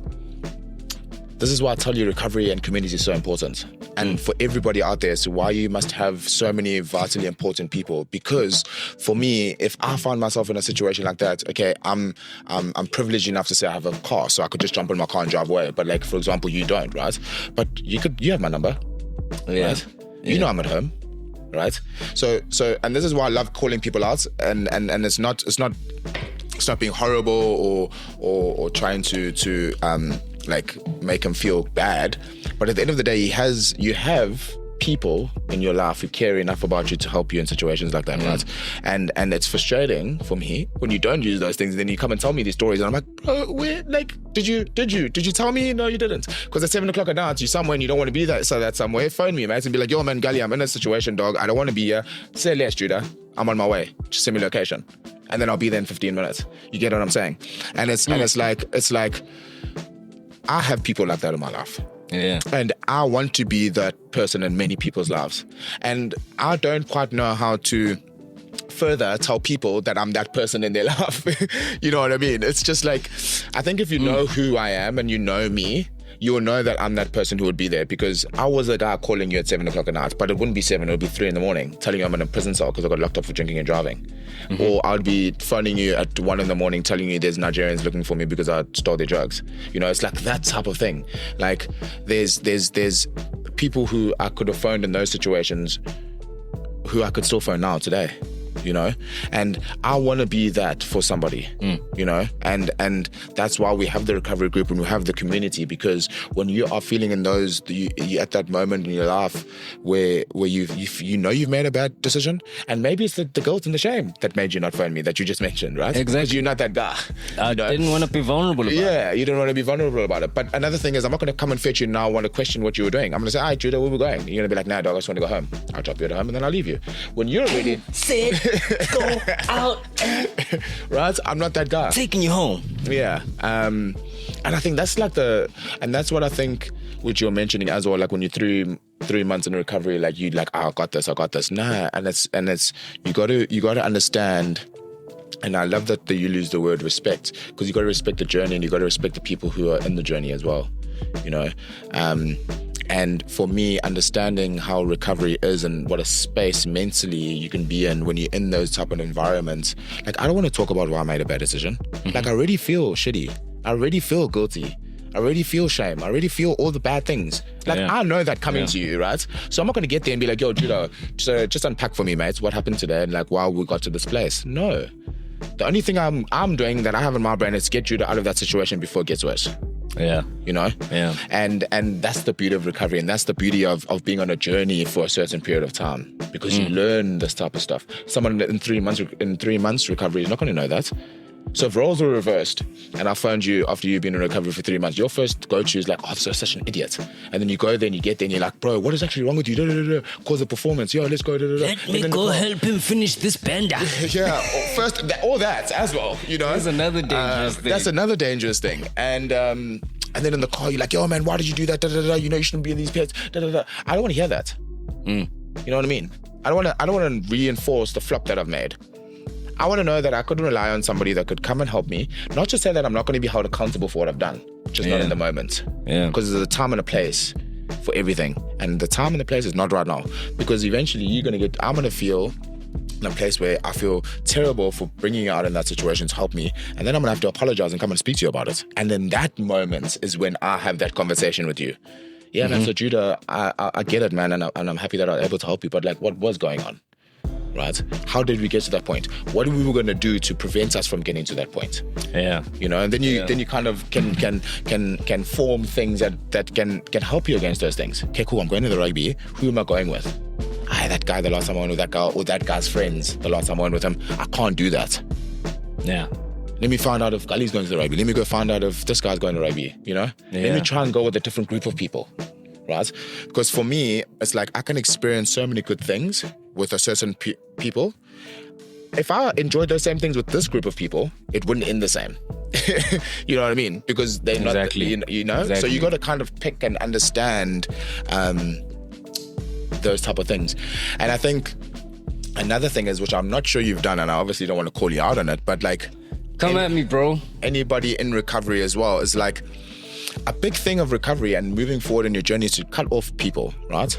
this is why I tell you recovery and community is so important. And for everybody out there, so why you must have so many vitally important people. Because for me, if I find myself in a situation like that, okay, I'm privileged enough to say I have a car, so I could just jump in my car and drive away. But like, for example, you don't, right? But you have my number, right? You know I'm at home, right? So, and this is why I love calling people out, and it's not being horrible or trying to like make them feel bad, but at the end of the day, you have people in your life who care enough about you to help you in situations like that, right? And it's frustrating for me when you don't use those things, and then you come and tell me these stories, and I'm like, bro, where, like, did you tell me? No, you didn't. Because at 7:00 at night, you're somewhere and you don't want to be that somewhere. Phone me, mate, and be like, yo, man, Gali, I'm in a situation, dog. I don't want to be here. Say less, Judah. I'm on my way. Just send me location, and then I'll be there in 15 minutes. You get what I'm saying? And it's like. I have people like that in my life. Yeah. And I want to be that person in many people's lives. And I don't quite know how to further tell people that I'm that person in their life. You know what I mean? It's just like, I think if you know who I am and you know me, you'll know that I'm that person who would be there, because I was the guy calling you at 7:00 at night, but it wouldn't be 7, it would be 3 a.m, telling you I'm in a prison cell because I got locked up for drinking and driving. Or I'd be phoning you at 1 a.m, telling you there's Nigerians looking for me because I stole their drugs. You know, it's like that type of thing. Like there's people who I could have phoned in those situations who I could still phone now today. You know, and I want to be that for somebody, you know, and that's why we have the recovery group and we have the community, because when you are feeling in those, you at that moment in your life where you've made a bad decision, and maybe it's the guilt and the shame that made you not phone me, that you just mentioned, right? Exactly. Because you're not that guy. I didn't want to be vulnerable about it. Yeah, you didn't want to be vulnerable about it. But another thing is, I'm not going to come and fetch you now. I want to question what you were doing. I'm going to say, all right, Judah, where we going? You're going to be like, nah, dog, I just want to go home. I'll drop you at home and then I'll leave you. When you're ready... Sit Go out and right? I'm not that guy. taking you home. Yeah. And I think that's that's what I think, which you're mentioning as well, like when you're 3 months in recovery, like you like, oh, I got this. Nah, and it's you gotta understand. And I love that you use the word respect, because you got to respect the journey and you got to respect the people who are in the journey as well, you know. And for me, understanding how recovery is and what a space mentally you can be in when you're in those type of environments. Like, I don't want to talk about why I made a bad decision. Like, I already feel shitty. I already feel guilty. I already feel shame. I already feel all the bad things. Like, I know that coming to you, right? So I'm not going to get there and be like, yo, Judo, so just unpack for me, mate. What happened today? And like, why we got to this place? No. The only thing I'm doing that I have in my brain is get Judo out of that situation before it gets worse. Yeah. You know? Yeah. And that's the beauty of recovery, and that's the beauty of being on a journey for a certain period of time, because you learn this type of stuff. Someone in 3 months recovery is not going to know that. So if roles were reversed and I phoned you after you've been in recovery for 3 months, your first go-to is like, oh, this is such an idiot. And then you go there and you get there and you're like, bro, what is actually wrong with you? Cause of performance. Yo, let's go. Let me go help him finish this bender. Yeah, first, all that as well, you know. That's another dangerous thing. That's another dangerous thing. And then in the car, you're like, yo, man, why did you do that? You know, you shouldn't be in these pits. I don't want to hear that. You know what I mean? I don't want to reinforce the flop that I've made. I want to know that I could rely on somebody that could come and help me. Not just say that I'm not going to be held accountable for what I've done, just not in the moment. Yeah. Because there's a time and a place for everything. And the time and the place is not right now. Because eventually I'm going to feel in a place where I feel terrible for bringing you out in that situation to help me. And then I'm going to have to apologize and come and speak to you about it. And then that moment is when I have that conversation with you. Yeah, man, so Judah, I get it, man. And I'm happy that I was able to help you. But like, what was going on? Right? How did we get to that point? What were we going to do to prevent us from getting to that point? Yeah. You know, and then you kind of can form things that can help you against those things. Okay, cool, I'm going to the rugby. Who am I going with? That guy, the last time I went with that guy, or that guy's friends, the last time I went with him. I can't do that. Yeah. Let me find out if Gali's going to the rugby. Let me go find out if this guy's going to rugby, you know? Yeah. Let me try and go with a different group of people. Right? Because for me, it's like I can experience so many good things with a certain people. If I enjoyed those same things with this group of people, it wouldn't end the same. You know what I mean? Because they're not, you know? Exactly. So you got to kind of pick and understand those type of things. And I think another thing is, which I'm not sure you've done, and I obviously don't want to call you out on it, but like... Come at me, bro. Anybody in recovery as well is like... A big thing of recovery and moving forward in your journey is to cut off people, right?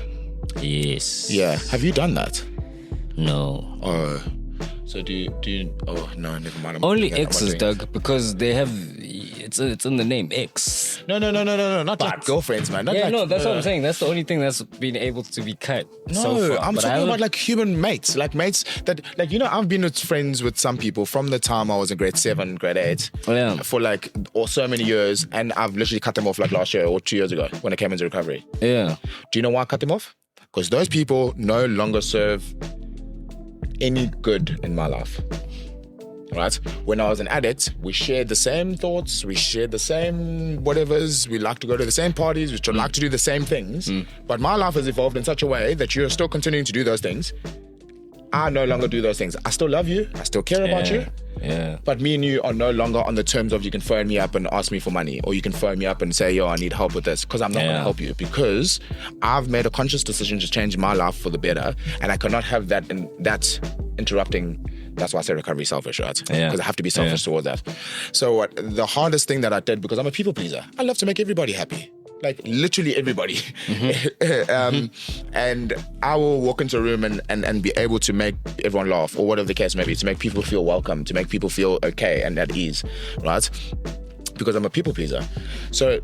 Yes. Yeah. Have you done that? No. Oh. So do you oh no, never mind. Only exes, Doug, because they have it's in the name, ex. No, not like girlfriends, man. Not that's what I'm saying. That's the only thing that's been able to be cut. No, so far. I'm talking about like human mates, like mates that, like, you know, I've been friends with some people from the time I was in grade 7, grade 8, for like so many years, and I've literally cut them off like last year or 2 years ago when I came into recovery. Yeah. Do you know why I cut them off? Because those people no longer serve any good in my life. Right? When I was an addict, we shared the same thoughts, we shared the same whatevers, we like to go to the same parties, we like to do the same things. But my life has evolved in such a way that you're still continuing to do those things. I no longer do those things. I still love you, I still care about you. Yeah. But me and you are no longer on the terms of you can phone me up and ask me for money, or you can phone me up and say, yo, I need help with this, because I'm not going to help you, because I've made a conscious decision to change my life for the better, and I cannot have that interrupting. That's why I say recovery selfish, right? Because I have to be selfish towards that. So the hardest thing that I did, because I'm a people pleaser, I love to make everybody happy. Like literally everybody. And I will walk into a room and be able to make everyone laugh, or whatever the case may be, to make people feel welcome, to make people feel okay and at ease, right? Because I'm a people pleaser. So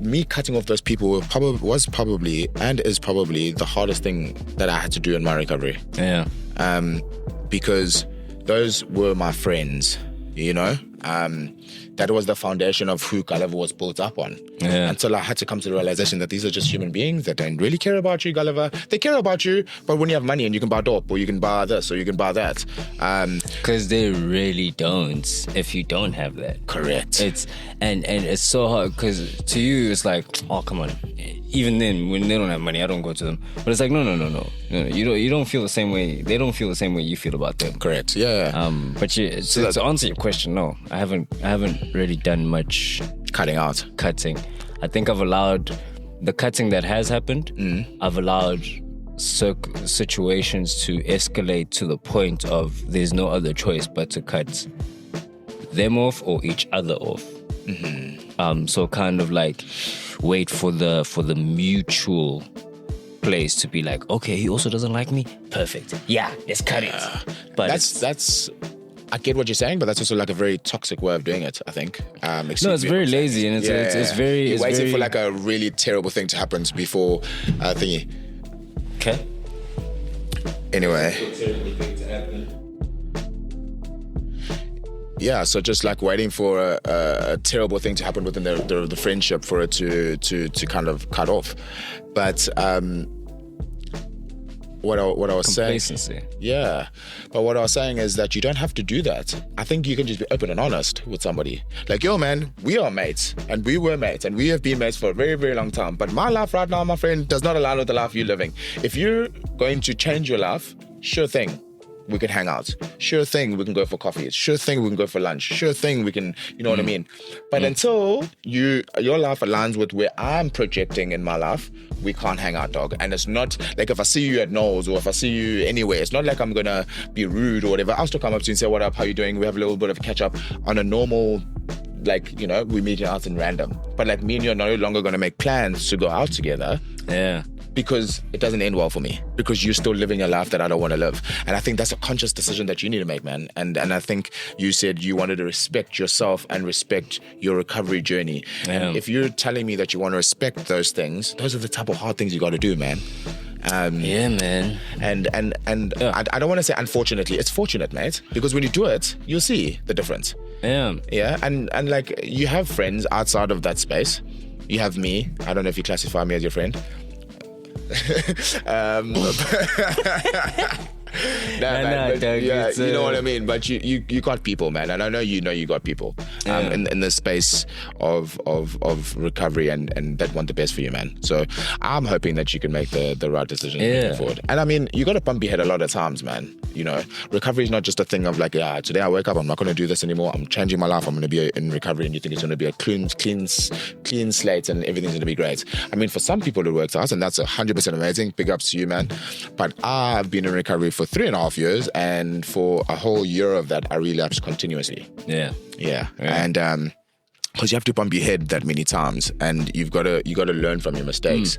me cutting off those people was probably and is probably the hardest thing that I had to do in my recovery. Yeah. Because those were my friends, you know? that was the foundation of who Gulliver was built up on. Yeah. Until I had to come to the realization that these are just human beings that don't really care about you, Gulliver. They care about you, but when you have money and you can buy dope, or you can buy this, or you can buy that. Because they really don't if you don't have that. Correct. It's and it's so hard because to you it's like, oh come on. Even then, when they don't have money, I don't go to them. But it's like, no. You don't feel the same way. They don't feel the same way you feel about them. Correct. Yeah. But to answer your question, no, I haven't really done much cutting out. Cutting. I think I've allowed the cutting that has happened. I've allowed situations to escalate to the point of there's no other choice but to cut them off or each other off. So kind of like wait for the mutual place to be like, okay, he also doesn't like me. Perfect. Yeah, let's cut it. But that's. I get what you're saying, but that's also like a very toxic way of doing it, I think. No, it's very lazy, and it's very... You're waiting for like a really terrible thing to happen before thingy. Okay. Anyway. Yeah, so just like waiting for a terrible thing to happen within the friendship for it to kind of cut off. But... What I was complacency. saying, yeah, but what I was saying is that you don't have to do that. I think you can just be open and honest with somebody. Like, yo, man, we are mates, and we were mates, and we have been mates for a very, very long time. But my life right now, my friend, does not align with the life you're living. If you're going to change your life, sure thing, we can hang out. Sure thing, we can go for coffee. Sure thing, we can go for lunch. Sure thing, we can, you know what I mean? But until your life aligns with where I'm projecting in my life, we can't hang out, dog. And it's not like if I see you at Knowles or if I see you anywhere, it's not like I'm gonna be rude or whatever. I'll still come up to you and say, what up, how you doing? We have a little bit of a catch up on a normal, like, you know, we meet out in random. But like me and you are no longer gonna make plans to go out together. Yeah. Because it doesn't end well for me. Because you're still living a life that I don't want to live. And I think that's a conscious decision that you need to make, man. And I think you said you wanted to respect yourself and respect your recovery journey. Yeah. And if you're telling me that you want to respect those things, those are the type of hard things you got to do, man. Yeah, man. And I don't want to say unfortunately, it's fortunate, mate. Because when you do it, you'll see the difference. Yeah. Yeah. And like you have friends outside of that space. You have me. I don't know if you classify me as your friend. You know what I mean. But you got people, man, and I know you got people in the space of recovery and that want the best for you, man. So I'm hoping that you can make the right decision moving forward. And I mean, you got to bump your head a lot of times, man. You know, recovery is not just a thing of like, yeah, today I wake up, I'm not going to do this anymore. I'm changing my life. I'm going to be in recovery, and you think it's going to be a clean slate and everything's going to be great. I mean, for some people it works out, and that's 100% amazing. Big ups to you, man. But I've been in recovery for 3.5 years, and for a whole year of that, I relapsed continuously. Yeah. And because you have to bump your head that many times, and you got to learn from your mistakes,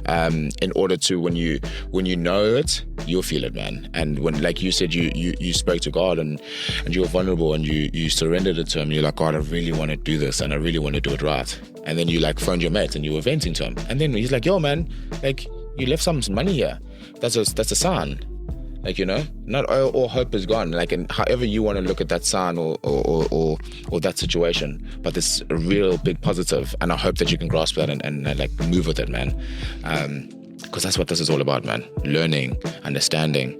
in order to when you know it, you'll feel it, man. And when, like you said, you spoke to God and you were vulnerable and you surrendered it to Him. You're like, God, I really want to do this and I really want to do it right. And then you like phoned your mate and you were venting to him, and then he's like, yo, man, like you left some money here. That's a sign. Like, you know, not all hope is gone. Like, and however you want to look at that sign or that situation, but it's a real big positive, and I hope that you can grasp that and like move with it, man. Because that's what this is all about, man. Learning, understanding,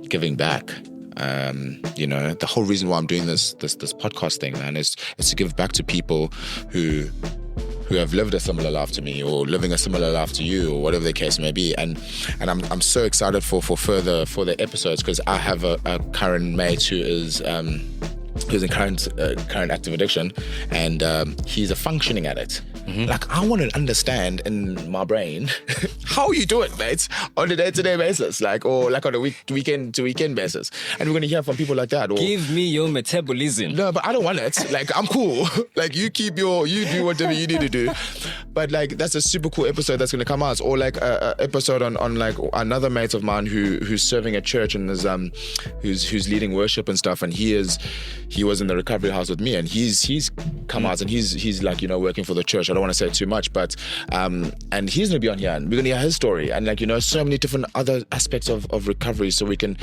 giving back. You know, the whole reason why I'm doing this podcast thing, man, is to give back to people who have lived a similar life to me, or living a similar life to you, or whatever the case may be. And I'm so excited for the episodes, because I have a current mate who's in current active addiction, and he's a functioning addict. Like, I want to understand in my brain how you do it, mate, on a day-to-day basis, like, or like on a weekend to weekend basis. And we're going to hear from people like that. Or, give me your metabolism. No, but I don't want it. Like, I'm cool. Like, you do whatever you need to do. But like, that's a super cool episode that's going to come out. Or like a episode on like another mate of mine who's serving at church and is who's leading worship and stuff. And he was in the recovery house with me, and he's come out and he's like, you know, working for the church. I don't want to say too much, but and he's gonna be on here, and we're gonna hear his story, and like, you know, so many different other aspects of recovery, so we can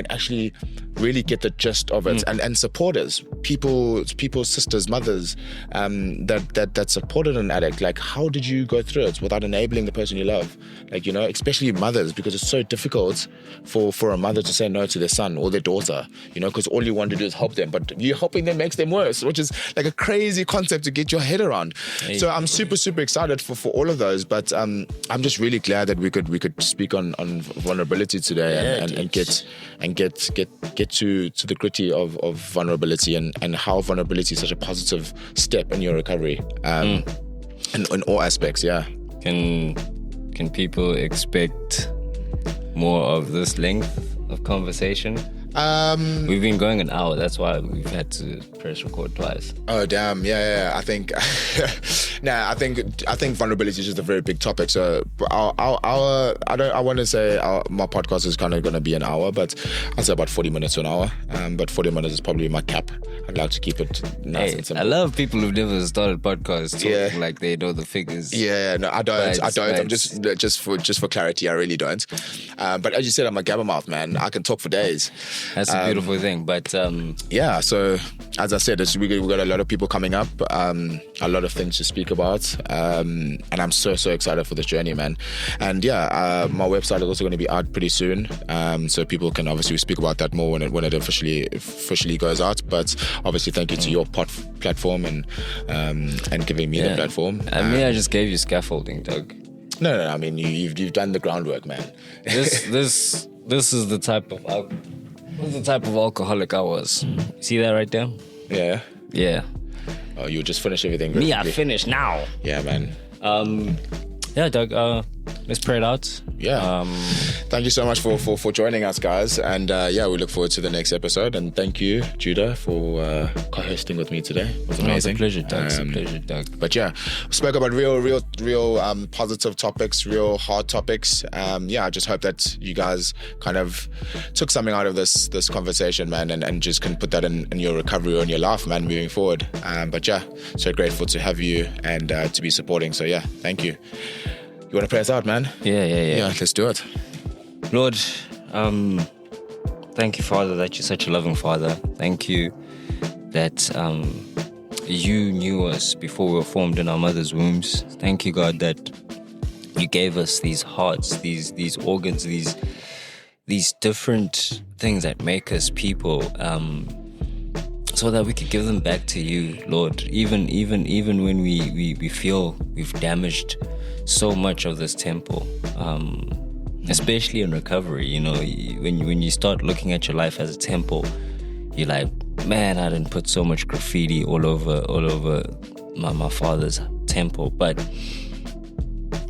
actually really get the gist of it, and supporters, people's sisters, mothers, that supported an addict. Like, how did you go through it without enabling the person you love? Like, you know, especially mothers, because it's so difficult for a mother to say no to their son or their daughter, you know, because all you want to do is help them, but you helping them makes them worse, which is like a crazy concept to get your head around. So I'm super excited for all of those, but I'm just really glad that we could speak on vulnerability today, and get to the gritty of vulnerability, and how vulnerability is such a positive step in your recovery, in all aspects. Can people expect more of this length of conversation? We've been going an hour. That's why we've had to press record twice. Oh damn! Yeah. I think, I think vulnerability is just a very big topic. So I want to say my podcast is kind of going to be an hour, but I'll say about 40 minutes to an hour. But 40 minutes is probably my cap. I'd like to keep it nice and simple. I love people who've never started podcasts talking like they know the figures. No, I don't. I'm just for clarity, I really don't. But as you said, I'm a gabbermouth, man. I can talk for days. That's a beautiful thing, but so as I said, we got a lot of people coming up, a lot of things to speak about, and I'm so excited for this journey, man. And my website is also going to be out pretty soon, so people can obviously speak about that more when it officially goes out. But obviously, thank you to your platform and giving me the platform. I just gave you scaffolding, Doug. No. I mean, you've done the groundwork, man. This is the type of alcoholic I was. See that right there? Yeah. Oh, you just finish everything. Me, I finish now. Yeah, man. Doug. Let's pray it out. Thank you so much for joining us, guys, and we look forward to the next episode. And thank you, Judah, for co-hosting with me today. It was amazing. It's a pleasure, Doug. But we spoke about real positive topics, real hard topics. I just hope that you guys kind of took something out of this conversation, man, and just can put that in your recovery or in your life, man, moving forward. So grateful to have you and to be supporting. So thank you. You want to pray us out, man? Yeah, let's do it. Lord, thank you, Father, that you're such a loving Father. Thank you that you knew us before we were formed in our mother's wombs. Thank you, God, that you gave us these hearts, these organs, these different things that make us people, so that we could give them back to you, Lord. Even when we feel we've damaged so much of this temple, especially in recovery. You know, when you start looking at your life as a temple, you're like, man, I didn't put so much graffiti all over my father's temple. But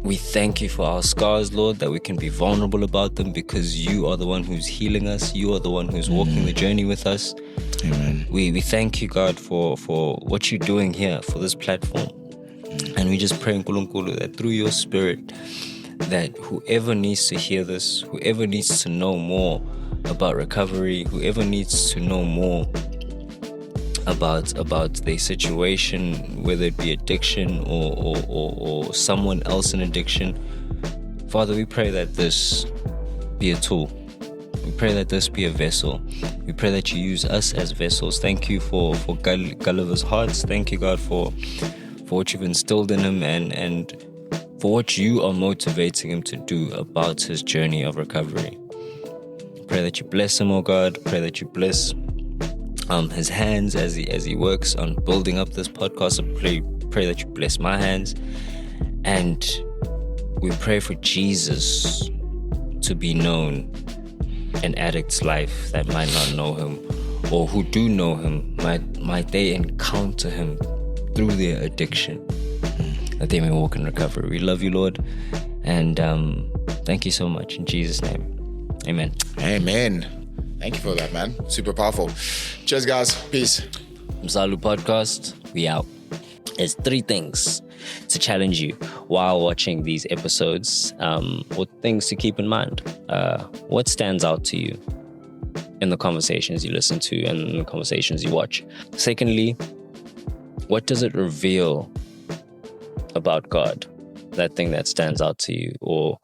we thank you for our scars, Lord, that we can be vulnerable about them, because you are the one who's healing us. You are the one who's walking the journey with us. Amen. We thank you, God, for what you're doing here, for this platform. And we just pray, Nkulunkulu, that through your Spirit, that whoever needs to hear this, whoever needs to know more about recovery, whoever needs to know more about their situation, whether it be addiction or someone else in addiction, Father, we pray that this be a tool. We pray that this be a vessel. We pray that you use us as vessels. Thank you for Gulliver's hearts. Thank you, God, for what you've instilled in him and for what you are motivating him to do about his journey of recovery. Pray that you bless him, oh God. Pray that you bless his hands as he works on building up this podcast. I pray that you bless my hands. And we pray for Jesus to be known in addicts' life that might not know him, or who do know him, might they encounter him through their addiction, that they may walk in recovery. We love you, Lord, and thank you so much. In Jesus' name, amen. Amen. Thank you for that, man. Super powerful. Cheers, guys. Peace. Mzalu Podcast, we out. There's 3 things to challenge you while watching these episodes, or things to keep in mind. What stands out to you in the conversations you listen to and in the conversations you watch? Secondly, what does it reveal about God, that thing that stands out to you, or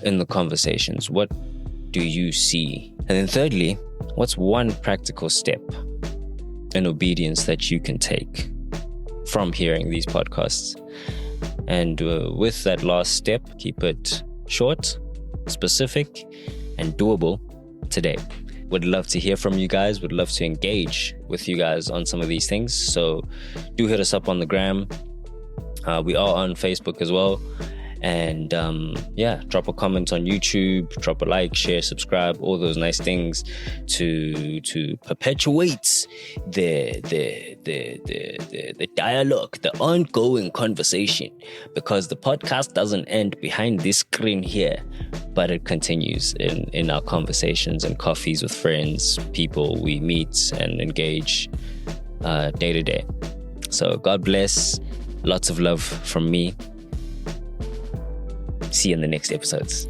in the conversations, what do you see? And then thirdly, what's one practical step in obedience that you can take from hearing these podcasts? And with that last step, keep it short, specific, and doable today. Would love to hear from you guys. Would love to engage with you guys on some of these things. So do hit us up on the gram. We are on Facebook as well. And drop a comment on YouTube, drop a like, share, subscribe, all those nice things to perpetuate the dialogue, the ongoing conversation, because the podcast doesn't end behind this screen here, but it continues in our conversations and coffees with friends, people we meet and engage day to day. So God bless. Lots of love from me. See you in the next episodes.